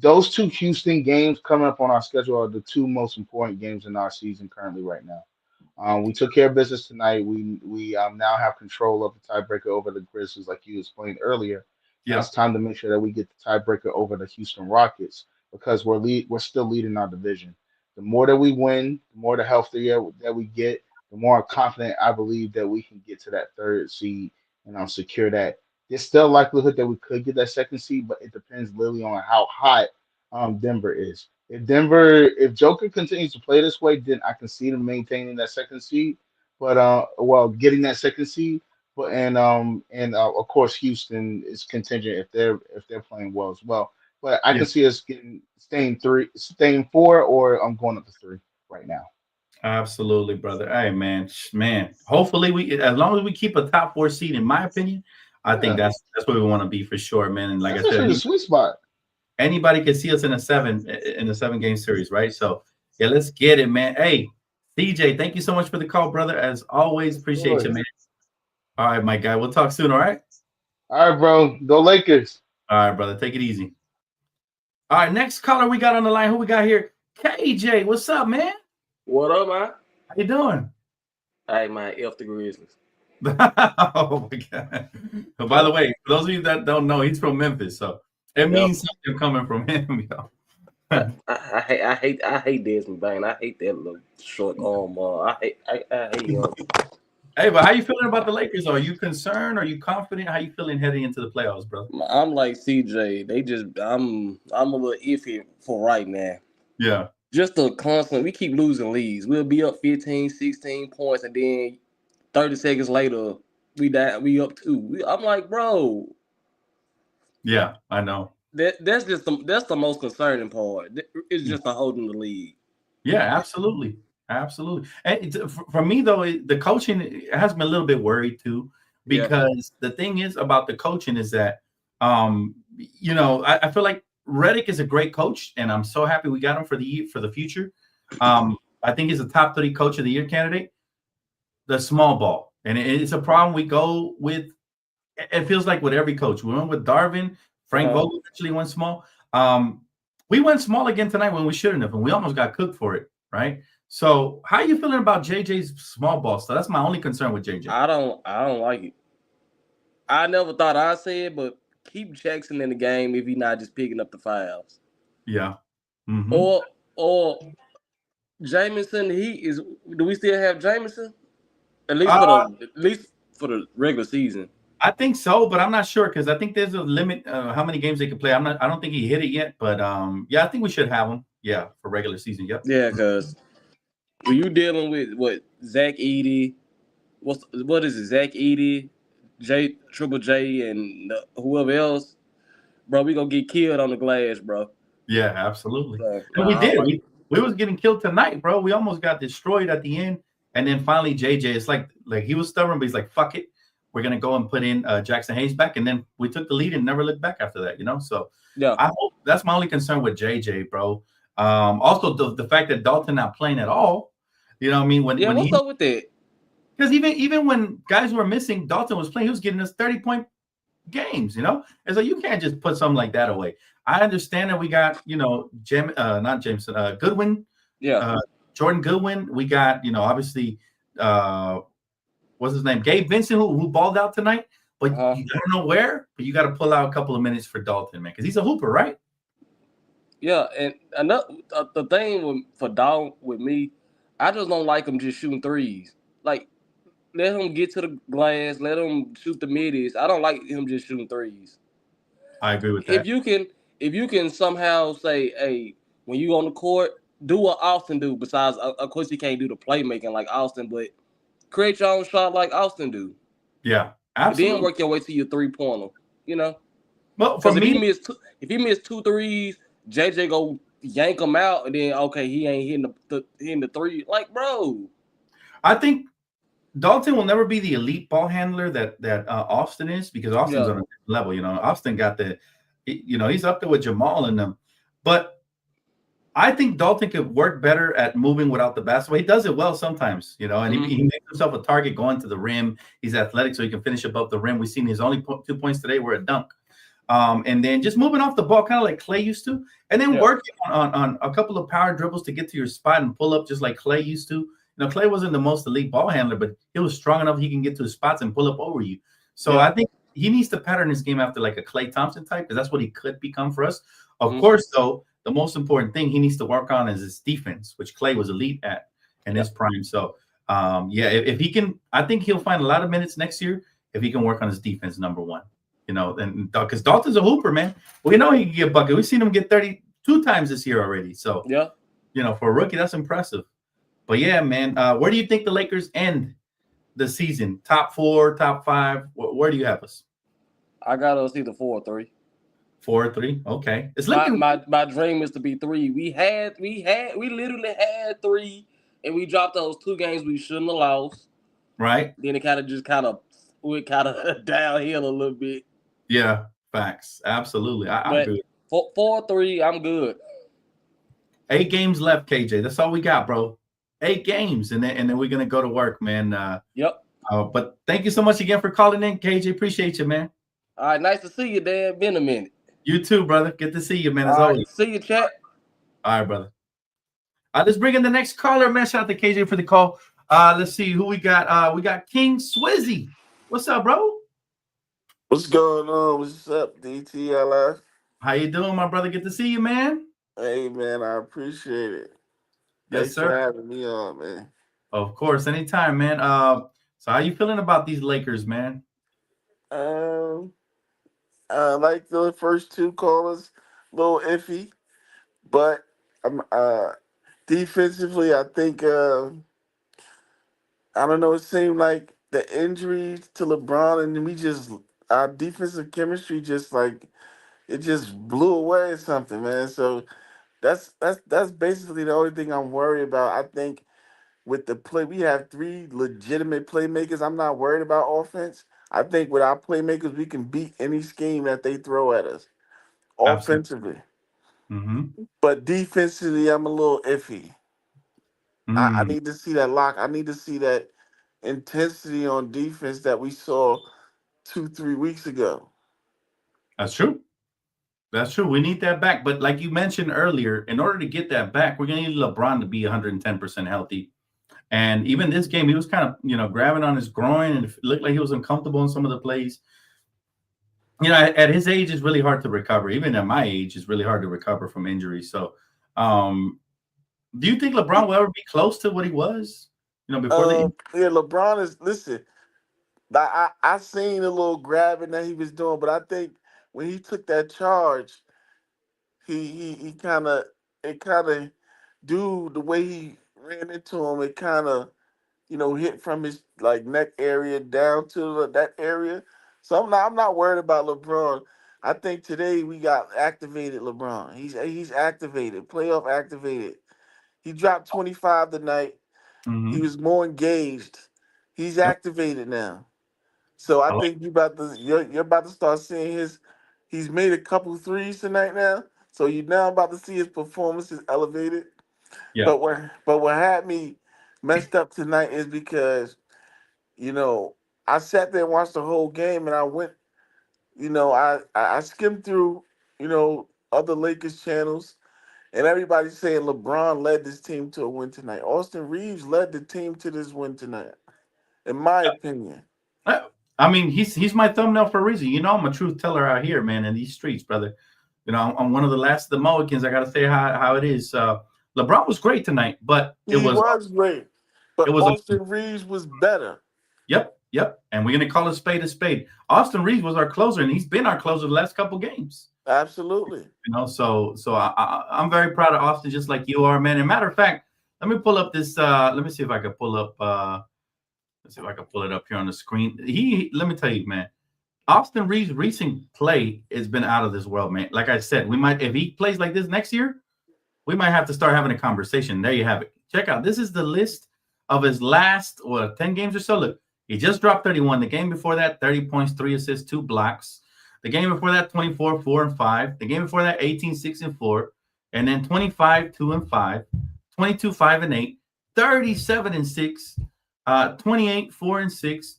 those two Houston games coming up on our schedule are the two most important games in our season currently right now. We took care of business tonight. We now have control of the tiebreaker over the Grizzlies, like you explained earlier. Now Yeah. it's time to make sure that we get the tiebreaker over the Houston Rockets because we're still leading our division. The more that we win, the more the healthier that we get, the more confident I believe that we can get to that third seed and secure that. There's still likelihood that we could get that second seed, but it depends literally on how hot Denver is. If Joker continues to play this way, then I can see them maintaining that second seed. But getting that second seed. But and of course Houston is contingent if they're playing well as well. But I Yeah. can see us staying four, or I'm going up to three right now. Absolutely, brother. Hey, man. Hopefully, as long as we keep a top four seed, in my opinion, I think Yeah, that's where we want to be for sure, man. And like I that's said, actually the sweet spot. anybody can see us in a 7 game series, right? So yeah, let's get it, man. Hey, CJ, thank you so much for the call, brother. As always, appreciate you, Sure. man. All right, my guy. We'll talk soon. All right. All right, bro. Go Lakers. All right, brother. Take it easy. All right, next caller we got on the line. Who we got here? KJ, what's up, man? What up, man? How you doing? Hey, man, F the Grizzlies. Oh my god! But by the way, for those of you that don't know, he's from Memphis, so it means something coming from him. Yo. I hate Desmond Bain. I hate that little short arm. I hate him. Hey, but how you feeling about the Lakers? Are you concerned? Are you confident? How you feeling heading into the playoffs, bro? I'm like CJ. I'm a little iffy for right now. Yeah. Just the constant. We keep losing leads. We'll be up 15, 16 points, and then 30 seconds later, we up 2. I'm like, bro, Yeah, I know. that's the most concerning part. It's just the holding the lead. Yeah, absolutely. Absolutely. And for me, though, the coaching has been a little bit worried too, Yeah. because the thing is about the coaching is that, I feel like Reddick is a great coach, and I'm so happy we got him for the future. I think he's a top 30 coach of the year candidate. The small ball, and it's a problem we go with. It feels like with every coach. We went with Darvin. Frank Vogel actually went small. We went small again tonight when we shouldn't have, and we almost got cooked for it, right? So, how are you feeling about JJ's small ball stuff? That's my only concern with JJ. I don't like it. I never thought I'd say it, but keep Jackson in the game if he's not just picking up the fouls. Yeah. Mm-hmm. Or Jameson. Do we still have Jameson? At least for the regular season. I think so, but I'm not sure because I think there's a limit how many games they can play. I don't think he hit it yet, but I think we should have him. Yeah, for regular season. Yep. Yeah, because when you dealing with what Zach Edey, what is it? Zach Edey, Triple J, and whoever else, bro, we gonna get killed on the glass, bro. Yeah, absolutely. So, And we did. We was getting killed tonight, bro. We almost got destroyed at the end, and then finally JJ. It's like he was stubborn, but he's like, "Fuck it, we're gonna go and put in Jackson Hayes back," and then we took the lead and never looked back after that. So yeah, I hope that's my only concern with JJ, bro. Also the fact that Dalton not playing at all. You know what I mean? When what's up with that? Because even when guys were missing, Dalton was playing. He was getting us 30-point games. And so you can't just put something like that away. I understand that we got not Jameson, Goodwin. Yeah, Jordan Goodwin. We got obviously what's his name, Gabe Vincent, who balled out tonight. But you don't know where. But you got to pull out a couple of minutes for Dalton, man, because he's a hooper, right? Yeah, and another the thing for Dalton with me, I just don't like him just shooting threes. Like, let him get to the glass, let him shoot the middies. I don't like him just shooting threes. I agree with that. If you can somehow say, hey, when you on the court, do what Austin do. Besides, of course, he can't do the playmaking like Austin, but create your own shot like Austin do. Yeah, absolutely. Then work your way to your 3-pointer. Well, for me, if he missed 2 threes, JJ go yank him out, and then he ain't hitting the three. Like, bro, I think Dalton will never be the elite ball handler that Austin is, because Austin's on a level. Austin got he's up there with Jamal and them. But I think Dalton could work better at moving without the basketball. He does it well sometimes, and he makes himself a target going to the rim. He's athletic, so he can finish above the rim. We've seen his only 2 points today were a dunk. And then just moving off the ball, kind of like Clay used to, and then working on a couple of power dribbles to get to your spot and pull up just like Clay used to. Clay wasn't the most elite ball handler, but he was strong enough he can get to his spots and pull up over you. So I think he needs to pattern his game after like a Klay Thompson type, because that's what he could become for us. Of course, though, the most important thing he needs to work on is his defense, which Klay was elite at in his prime. So, if he can, I think he'll find a lot of minutes next year if he can work on his defense, number one. And because Dalton's a hooper, man. We know he can get bucket. We've seen him get 32 times this year already. So, for a rookie, that's impressive. But yeah, man, where do you think the Lakers end the season? Top 4, top 5? Where do you have us? I got us either 4 or 3. 4 or 3. Okay. It's my dream is to be 3. We literally had 3, and we dropped those 2 games we shouldn't have lost. Right. Then it went downhill a little bit. Yeah, facts. Absolutely. I agree. 4 or 3, I'm good. 8 games left, KJ. That's all we got, bro. 8 games, and then we're gonna go to work, man. Yep. But thank you so much again for calling in, KJ. Appreciate you, man. All right, nice to see you, Dan. Been a minute. You too, brother. Good to see you, man. As always. Always. See you, chat. All right, brother. Let's bring in the next caller, man. Shout out to KJ for the call. Let's see who we got. We got King Swizzy. What's up, bro? What's going on? What's up, DTLF? How you doing, my brother? Good to see you, man. Hey, man, I appreciate it. Yes, Thanks sir. for having me on, man. Of course, anytime, man. So how you feeling about these Lakers, man? Um, like the first two callers, a little iffy, but defensively, I think I don't know. It seemed like the injuries to LeBron and our defensive chemistry just like it just blew away or something, man. So that's basically the only thing I'm worried about. I think with the play, we have three legitimate playmakers. I'm not worried about offense. I think with our playmakers, we can beat any scheme that they throw at us Absolutely. offensively. Mm-hmm. But defensively, I'm a little iffy. I Mm, need to see that lock. I need to see that intensity on defense that we saw 2, 3 weeks ago. that's true. That's true. We need that back. But like you mentioned earlier, in order to get that back, we're going to need LeBron to be 110% healthy. And even this game, he was kind of, grabbing on his groin and it looked like he was uncomfortable in some of the plays. At his age, it's really hard to recover. Even at my age, it's really hard to recover from injuries. So, do you think LeBron will ever be close to what he was, before the injury? Yeah, LeBron is listen. I seen a little grabbing that he was doing, but I think when he took that charge, he kind of it kind of do the way he ran into him. It kind of hit from his like neck area down to that area. So I'm not worried about LeBron. I think today we got activated LeBron. He's activated, playoff activated. He dropped 25 tonight. He Mm-hmm. was more engaged. He's Yep. activated now. So I I like. think you're about to start seeing his. He's made a couple threes tonight now. So you now about to see his performance is elevated. Yeah. But what had me messed up tonight is because you know I sat there and watched the whole game and I went I skimmed through other Lakers channels and everybody's saying LeBron led this team to a win tonight. Austin Reaves led the team to this win tonight, in my opinion. Uh, I mean, he's my thumbnail for a reason. I'm a truth teller out here, man, in these streets, brother. I'm one of the last of the Mohicans. I got to say how it is. LeBron was great tonight, but it He was was great, it but was a Austin Reaves was better. yep. And we're gonna call a spade a spade. Austin Reeves was our closer, and he's been our closer the last couple games. Absolutely. So I'm very proud of Austin, just like you are, man. And matter of fact, let me pull up this. Let me see if I can pull up. Let's see if I can pull it up here on the screen. Let me tell you, man. Austin Reeves' recent play has been out of this world, man. Like I said, we might, if he plays like this next year, we might have to start having a conversation. There you have it. Check out. This is the list of his last 10 games or so. Look, he just dropped 31. The game before that, 30 points, 3 assists, 2 blocks. The game before that, 24, 4 and 5. The game before that, 18, 6 and 4. And then 25, 2 and 5. 22, 5 and 8. 37 and 6. 28, 4 and 6.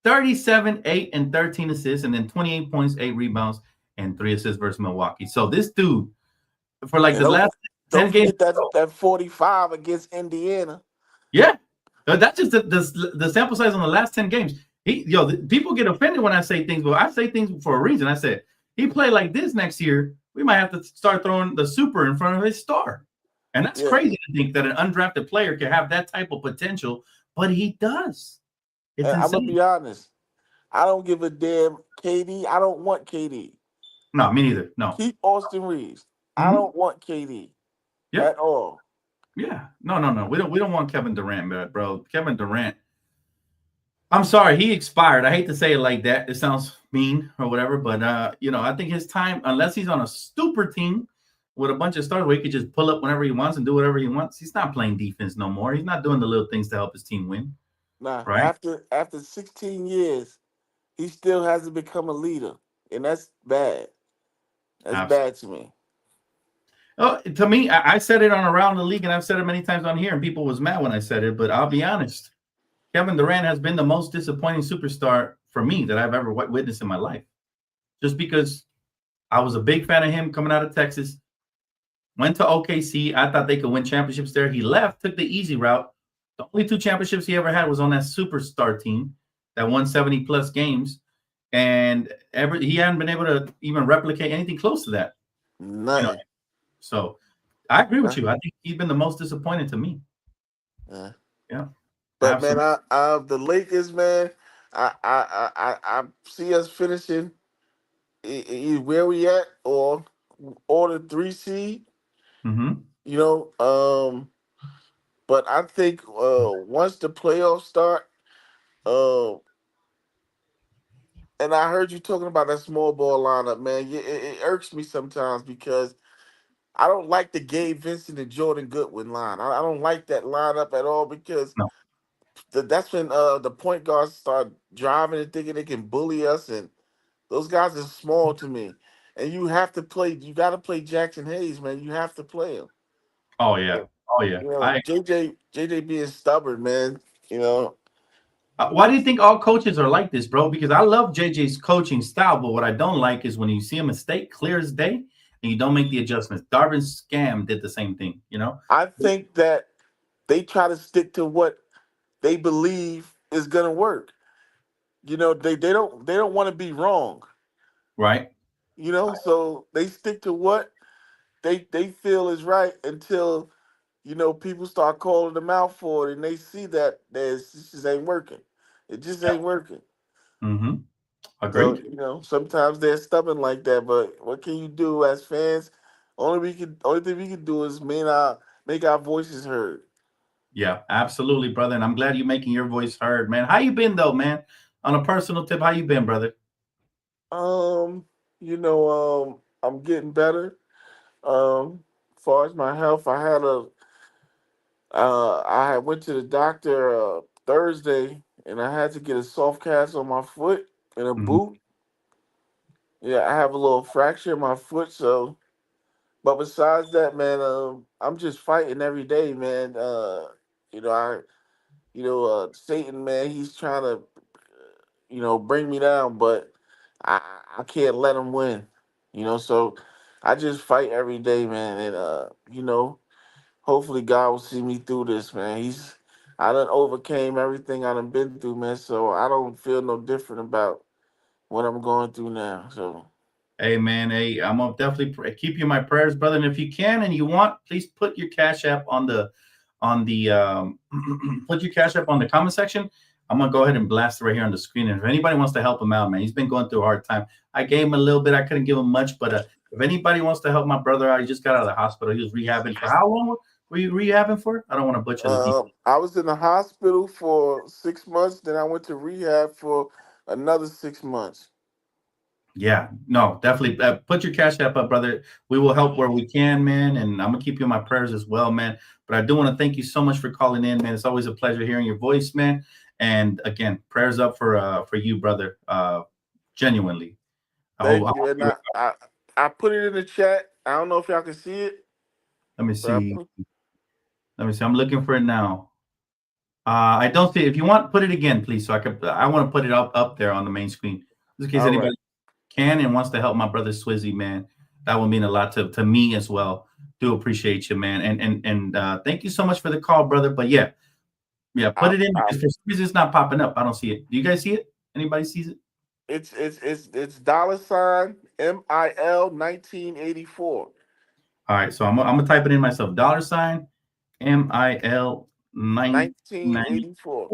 37, 8 and 13 assists. And then 28 points, 8 rebounds, and 3 assists versus Milwaukee. So this dude, for like And the last 10 don't games. forget that 45 against Indiana. Yeah. That's just the sample size on the last 10 games. People get offended when I say things, but I say things for a reason. I said, he played like this next year, we might have to start throwing the super in front of his star. And that's Yeah. crazy to think that an undrafted player can have that type of potential, but he does. It's And I'm gonna insane. be honest. I don't give a damn KD. I don't want KD. No, me neither. No. Keep Austin Reeves. I Mhm. don't want KD Yeah. at all. Yeah. No. We don't want Kevin Durant, bro. Kevin Durant. I'm sorry, he expired. I hate to say it like that. It sounds mean or whatever, but I think his time, unless he's on a super team with a bunch of stars where he could just pull up whenever he wants and do whatever he wants, he's not playing defense no more. He's not doing the little things to help his team win, Nah, right? after 16 years, he still hasn't become a leader, and that's bad. That's Absolutely. bad to me. To me, I said it on Around the League, and I've said it many times on here, and people was mad when I said it, but I'll be honest. Kevin Durant has been the most disappointing superstar for me that I've ever witnessed in my life. Just because I was a big fan of him coming out of Texas, went to OKC. I thought they could win championships there. He left, took the easy route. The only 2 championships he ever had was on that superstar team that won 70-plus games. And he hadn't been able to even replicate anything close to that. Nothing. So I agree with you. I think he's been the most disappointing to me. Yeah. Yeah. But man, Absolutely. the Lakers, man, I see us finishing where we at or the 3 seed. Mm-hmm. You know, but I think once the playoffs start, uh, and I heard you talking about that small ball lineup, man. It irks me sometimes because I don't like the Gabe Vincent and Jordan Goodwin line. I don't like that lineup at all because No. that's when the point guards start driving and thinking they can bully us, and those guys are small to me. And you have to play. You got to play Jackson Hayes, man. You have to play him. Oh yeah. Oh yeah. You know, JJ being stubborn, man. You know, Why do you think all coaches are like this, bro? Because I love JJ's coaching style, but what I don't like is when you see a mistake clear as day and you don't make the adjustments. Darvin Scam did the same thing, you know? I think that they try to stick to what they believe is gonna work. You know, they don't want to be wrong. Right? You know, so they stick to what they feel is right until people start calling them out for it, and they see that this just ain't working. It just Yeah. ain't working. Mm-hmm. So Agreed. sometimes they're stubborn like that. But what can you do as fans? Only thing we can do is make our voices heard. Yeah, absolutely, brother. And I'm glad you're making your voice heard, man. How you been though, man? On a personal tip, how you been, brother? Um, I'm getting better. As far as my health, I went to the doctor Thursday, and I had to get a soft cast on my foot and a Mhm. boot. Yeah, I have a little fracture in my foot, so. But besides that, man, I'm just fighting every day, man. You know, Satan, man, he's trying to, bring me down, but I can't let him win. So I just fight every day, man, and hopefully God will see me through this, man. I done overcame everything I done been through, man. So I don't feel no different about what I'm going through now. So Hey, man. Hey, I'm gonna definitely keep you in my prayers, brother. And if you can and you want, please put your cash app on the put your cash app on the comment section. I'm gonna go ahead and blast it right here on the screen. And if anybody wants to help him out, man, he's been going through a hard time. I gave him a little bit. I couldn't give him much, but if anybody wants to help my brother out, he just got out of the hospital. He was rehabbing for how long? Were you rehabbing for? I don't want to butcher the details. I was in the hospital for 6 months. Then I went to rehab for another 6 months. Yeah, no, definitely. Put your cash app up, brother. We will help where we can, man. And I'm gonna keep you in my prayers as well, man. But I do want to thank you so much for calling in, man. It's always a pleasure hearing your voice, man. And again, prayers up for you, brother. Genuinely. I Thank hope you. And you. I put it in the chat. I don't know if y'all can see it, Let me but I see. put, Let me see. I'm looking for it now. I don't see it. If you want, put it again, please. So I could. I want to put it up there on the main screen, just in case all right. anybody can and wants to help my brother Swizzy, man. That would mean a lot to me as well. Do appreciate you, man. And thank you so much for the call, brother. But yeah, put I, it in I, because for some reason it's not popping up. I don't see it. Do you guys see it? Anybody sees it? it's $ MIL 1984. All right, so I'm gonna type it in myself. $ MIL 1994. 1984.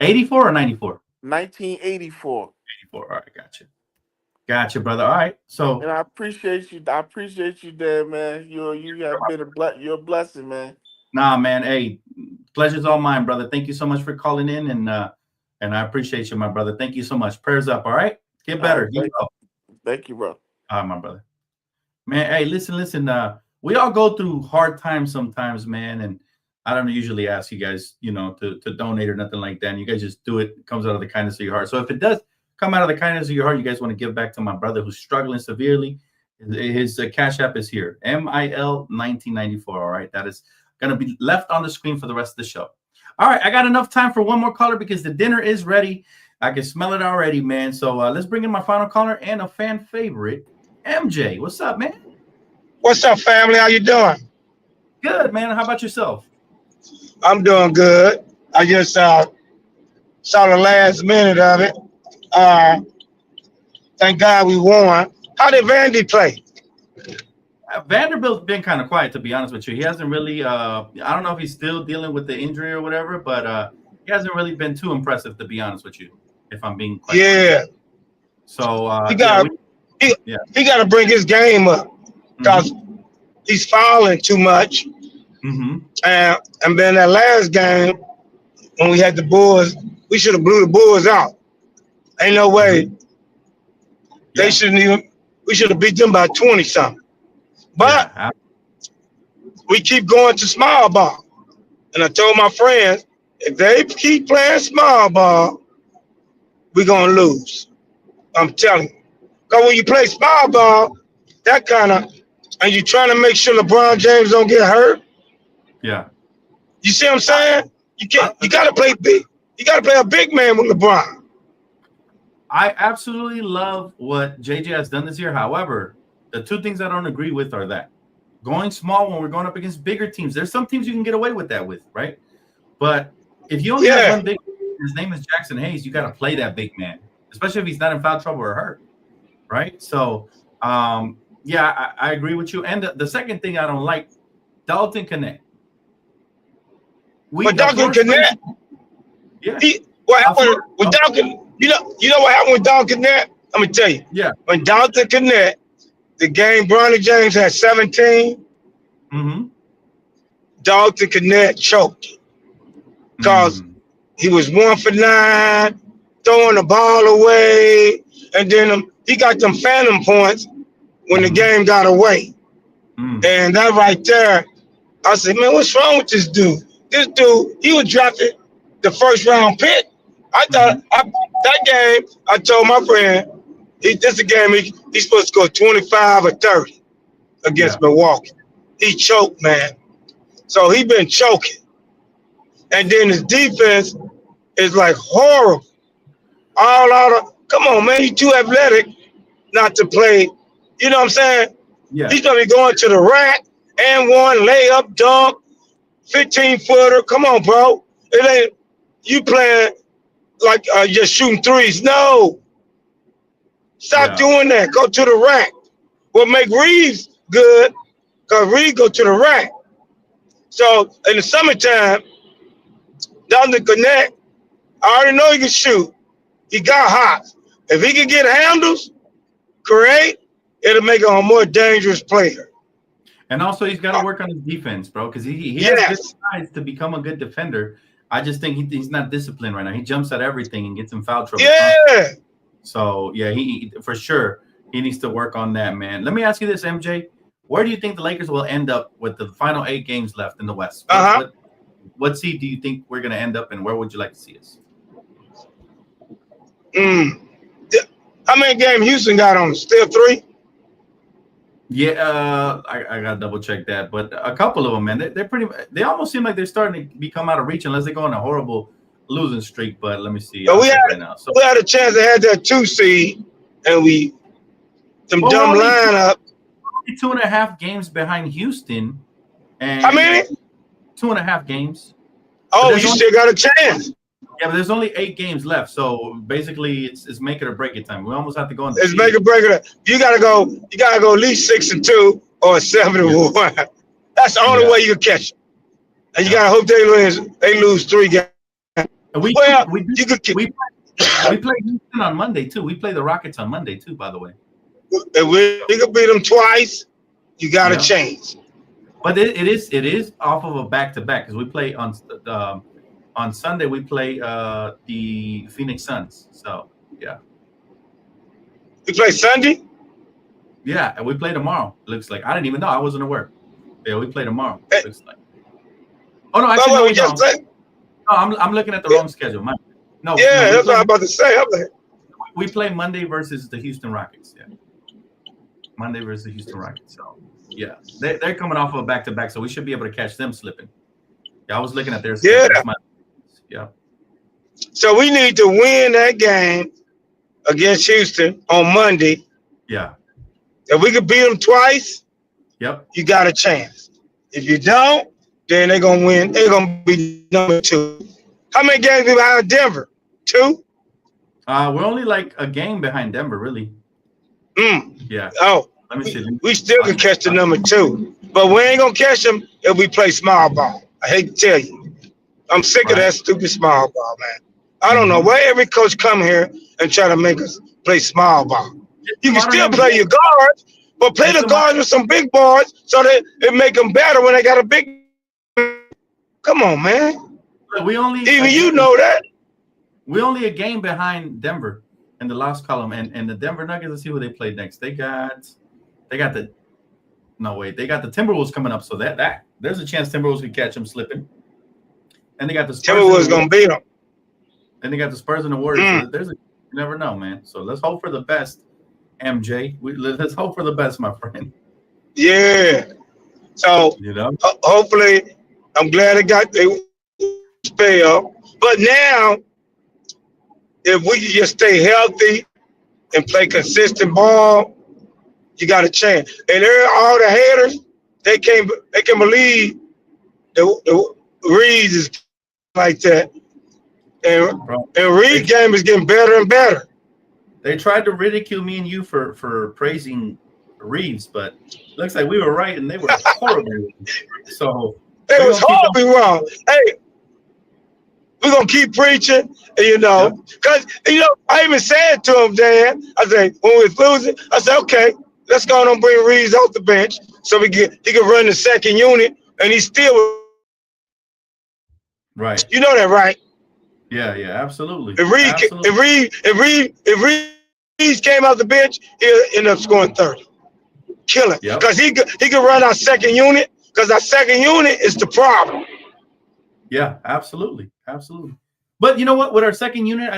84 or 94? 1984. 84. All right, gotcha, brother. All right, so And I appreciate you. I appreciate you there, man. You have been you're a blessing, man. nah, man. Hey, pleasure's all mine, brother. Thank you so much for calling in, and I appreciate you, my brother. Thank you so much. Prayers up. All right, get All better. right, You go. thank you, bro. All right, my brother. Man, hey, listen. We all go through hard times sometimes, man, and I don't usually ask you guys, to donate or nothing like that. And you guys just do it. It comes out of the kindness of your heart. So if it does come out of the kindness of your heart, you guys want to give back to my brother who's struggling severely. His cash app is here, MIL 1994. All right, that is going to be left on the screen for the rest of the show. All right, I got enough time for one more caller because the dinner is ready. I can smell it already, man. So let's bring in my final caller and a fan favorite, MJ. What's up, man? What's up, family? How you doing? Good, man. How about yourself? I'm doing good. I just saw the last minute of it. Uh, thank God we won. How did Vandy play? Vanderbilt's been kind of quiet, to be honest with you. He hasn't really. I don't know if he's still dealing with the injury or whatever, but he hasn't really been too impressive, to be honest with you, if I'm being quite Yeah. honest. So He got he got to bring his game up because he's fouling too much. And then that last game when we had the Bulls, we should have blew the Bulls out. Ain't no way. They shouldn't even. We should have beat them by 20 something. But we keep going to small ball, and I told my friends if they keep playing small ball, we're gonna lose. I'm telling you. Because when you play small ball, that kind of, and you're trying to make sure LeBron James don't get hurt. Yeah. You see what I'm saying? You can't. You got to play big. You got to play a big man with LeBron. I absolutely love what JJ has done this year. However, the two things I don't agree with are that going small when we're going up against bigger teams. There's some teams you can get away with that with, right? But if you only have one big, his name is Jackson Hayes, you got to play that big man, especially if he's not in foul trouble or hurt, right? So, yeah, I agree with you. And the second thing I don't like, Dalton Connect. But Dalton Connect, what happened with Dalton? You know what happened with Dalton Connect? I'm gonna tell you. Yeah. When Dalton Connect, the game Bronny James had 17. Dalton Connect choked because he was 1 for 9, throwing the ball away, and then he got them phantom points when the game got away. And that right there, I said, man, what's wrong with this dude? This dude, he was drafted the first round pick. I thought that game, I told my friend, this is a game he's supposed to score 25 or 30 against Milwaukee. He choked, man. So he been choking. And then his defense is like horrible. All out of, come on, man, he's too athletic not to play. You know what I'm saying? Yeah. He's going to be going to the rack and one layup, dunk, 15-footer. Come on, bro. It ain't you playing like just shooting threes. No. Stop doing that. Go to the rack. What make Reaves good, because Reaves go to the rack. So in the summertime, down the connect, I already know he can shoot. He got hops. If he can get handles, great, it'll make him a more dangerous player. And also, he's got to work on his defense, bro, because he has good size to become a good defender. I just think he's not disciplined right now. He jumps at everything and gets in foul trouble. Yeah. So, yeah, he for sure, he needs to work on that, man. Let me ask you this, MJ. Where do you think the Lakers will end up with the final 8 games left in the West? What seed do you think we're going to end up in? Where would you like to see us? How many games Houston got on? Still 3? Yeah, I got to double check that. But a couple of them, man, they almost seem like they're starting to become out of reach unless they go on a horrible losing streak. But let me see. But we had a chance to have that 2 seed, and dumb lineup. 2.5 games behind Houston. And how many? 2.5 games. Oh, you still got a chance. Yeah, but there's only 8 games left. So basically, it's make it or break it time. We almost have to go on. It's make or break it. You gotta go at least 6-2 or 7-1. That's the only way you can catch them. And you gotta hope they lose 3 games. We play Houston on Monday too. We play the Rockets on Monday too, by the way. If we could beat them twice, you got a chance. But it is off of a back-to-back because we play on Sunday. We play the Phoenix Suns. So yeah. We play Sunday. Yeah, and we play tomorrow. Looks like I didn't even know. I wasn't aware. Yeah, we play tomorrow. Looks like. Oh no, actually no, I'm looking at the wrong schedule. That's what I'm about to say. We play Monday versus the Houston Rockets. Yeah. Monday versus the Houston Rockets. So, yeah, they're coming off of a back-to-back, so we should be able to catch them slipping. Yeah, I was looking at their schedule. Yeah. So we need to win that game against Houston on Monday. Yeah. If we could beat them twice, you got a chance. If you don't, then they're going to win. They're going to be number 2. How many games behind Denver? 2? We're only like a game behind Denver, really. Yeah. Oh, let me see. We still can catch the number 2, but we ain't gonna catch them if we play small ball. I hate to tell you. I'm sick of that stupid small ball, man. I don't know why every coach come here and try to make us play small ball. You can still play your guards, but play the guards with some big boys so that it make them better when they got a big. Come on, man. Even you know that. We only a game behind Denver in the last column, and the Denver Nuggets. Let's see who they played next. They got the Timberwolves coming up, so that there's a chance Timberwolves could catch them slipping. And they got the Spurs. Timberwolves gonna beat them. And they got the Spurs and the Warriors. So you never know, man. So let's hope for the best, MJ. Let's hope for the best, my friend. Yeah. So hopefully, I'm glad it got the spell. But now, if we can just stay healthy and play consistent ball, you got a chance. And all the haters, they can believe the Reaves is like that. And Reaves' game is getting better and better. They tried to ridicule me and you for praising Reaves, but it looks like we were right and they were horrible. So they was horribly wrong. Hey, we're gonna keep preaching, because I even said to him, Dan, I said when we was losing, I said, okay, let's go on and bring Reaves off the bench so he can run the second unit, and he still right. You know that, right? Yeah, absolutely. If Reaves came off the bench, he'll end up scoring 30. Killing. Because he could run our second unit, because our second unit is the problem. Yeah, absolutely. But you know what? With our second unit,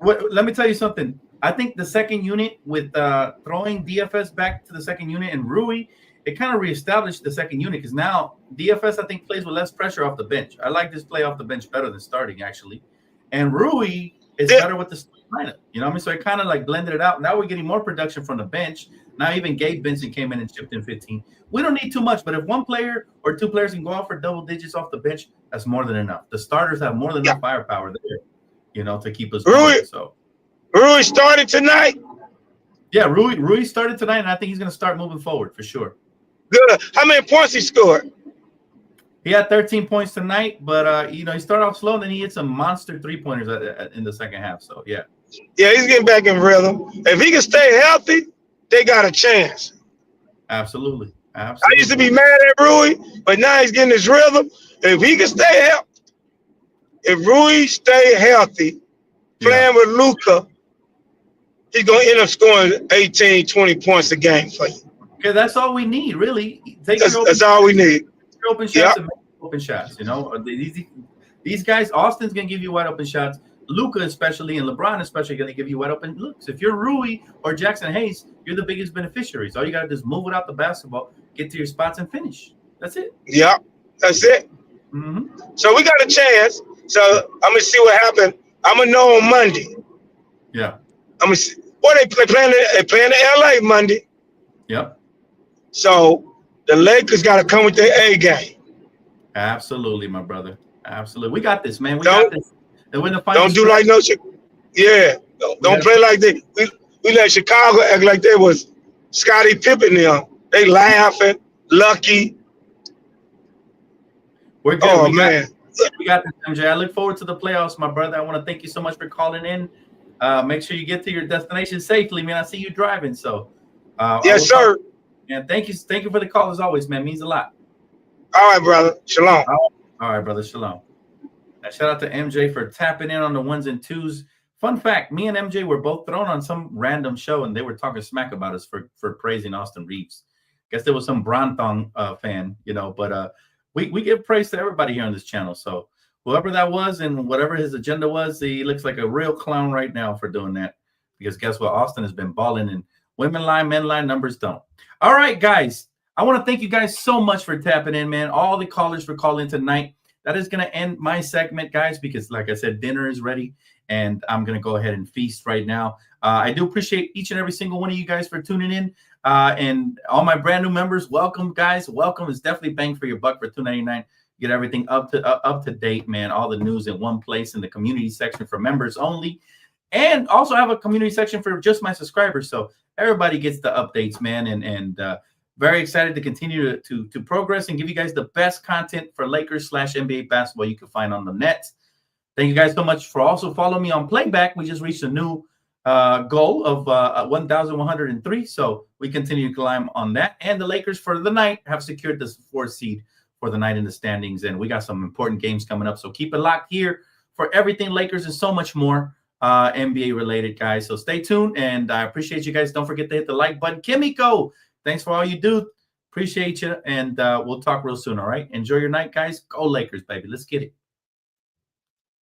let me tell you something. I think the second unit with throwing DFS back to the second unit and Rui, it kind of reestablished the second unit because now DFS, I think, plays with less pressure off the bench. I like this play off the bench better than starting, actually. And Rui is better with the lineup. You know what I mean? So it kind of like blended it out. Now we're getting more production from the bench. Now even Gabe Benson came in and chipped in 15. We don't need too much, but if one player or two players can go out for double digits off the bench, that's more than enough. The starters have more than enough firepower there, to keep us going. So Rui started tonight? Yeah, Rui started tonight, and I think he's going to start moving forward for sure. Good. How many points he scored? He had 13 points tonight, but he started off slow, and then he hit some monster 3-pointers in the second half. So yeah, he's getting back in rhythm. If he can stay healthy, they got a chance. Absolutely. I used to be mad at Rui, but now he's getting his rhythm. If he can stay healthy, if Rui stay healthy, playing with Luka, he's gonna end up scoring 18, 20 points a game for you. Okay, that's all we need, really. That's all we need. Open shots and make open shots. These guys, Austin's gonna give you wide open shots. Luka especially and LeBron especially going to give you wide open looks. If you're Rui or Jackson Hayes, you're the biggest beneficiaries. All you got to do is move without the basketball, get to your spots, and finish. That's it. Yeah, that's it. So we got a chance. So I'm gonna see what happened. I'm gonna know on Monday. Yeah. I'm gonna see. What they playing the LA Monday. Yep. So the Lakers got to come with their A game. Absolutely, my brother. Absolutely. We got this, man. We got this. And when the don't do like no shit. Yeah. Don't play like they. We let Chicago act like they was Scottie Pippen them. They laughing, lucky. We're good. Oh, man. We got this, MJ. I look forward to the playoffs, my brother. I want to thank you so much for calling in. Make sure you get to your destination safely, man. I see you driving, so. Yes, sir. And thank you for the call as always, man. It means a lot. All right, brother. Shalom. All right, brother. Shalom. Shout out to MJ for tapping in on the ones and twos. Fun fact, me and MJ were both thrown on some random show, and they were talking smack about us for praising Austin Reaves. Guess there was some Bronthong fan, but we give praise to everybody here on this channel. So whoever that was and whatever his agenda was, he looks like a real clown right now for doing that. Because guess what? Austin has been balling, and women lie, men lie, numbers don't. All right, guys. I want to thank you guys so much for tapping in, man. All the callers for calling tonight. That is going to end my segment, guys, because like I said, dinner is ready, and I'm going to go ahead and feast right now. I do appreciate each and every single one of you guys for tuning in. And all my brand new members, welcome, guys. Welcome. It's definitely bang for your buck for $2.99. Get everything up to date, man. All the news in one place in the community section for members only. And also have a community section for just my subscribers. So everybody gets the updates, man. And Very excited to continue to progress and give you guys the best content for Lakers/NBA basketball you can find on the net. Thank you guys so much for also following me on Playback. We just reached a new goal of 1,103. So we continue to climb on that. And the Lakers for the night have secured the 4th seed for the night in the standings. And we got some important games coming up. So keep it locked here for everything Lakers and so much more NBA related, guys. So stay tuned. And I appreciate you guys. Don't forget to hit the like button. Kimiko, thanks for all you do. Appreciate you. And we'll talk real soon. All right. Enjoy your night, guys. Go Lakers, baby. Let's get it.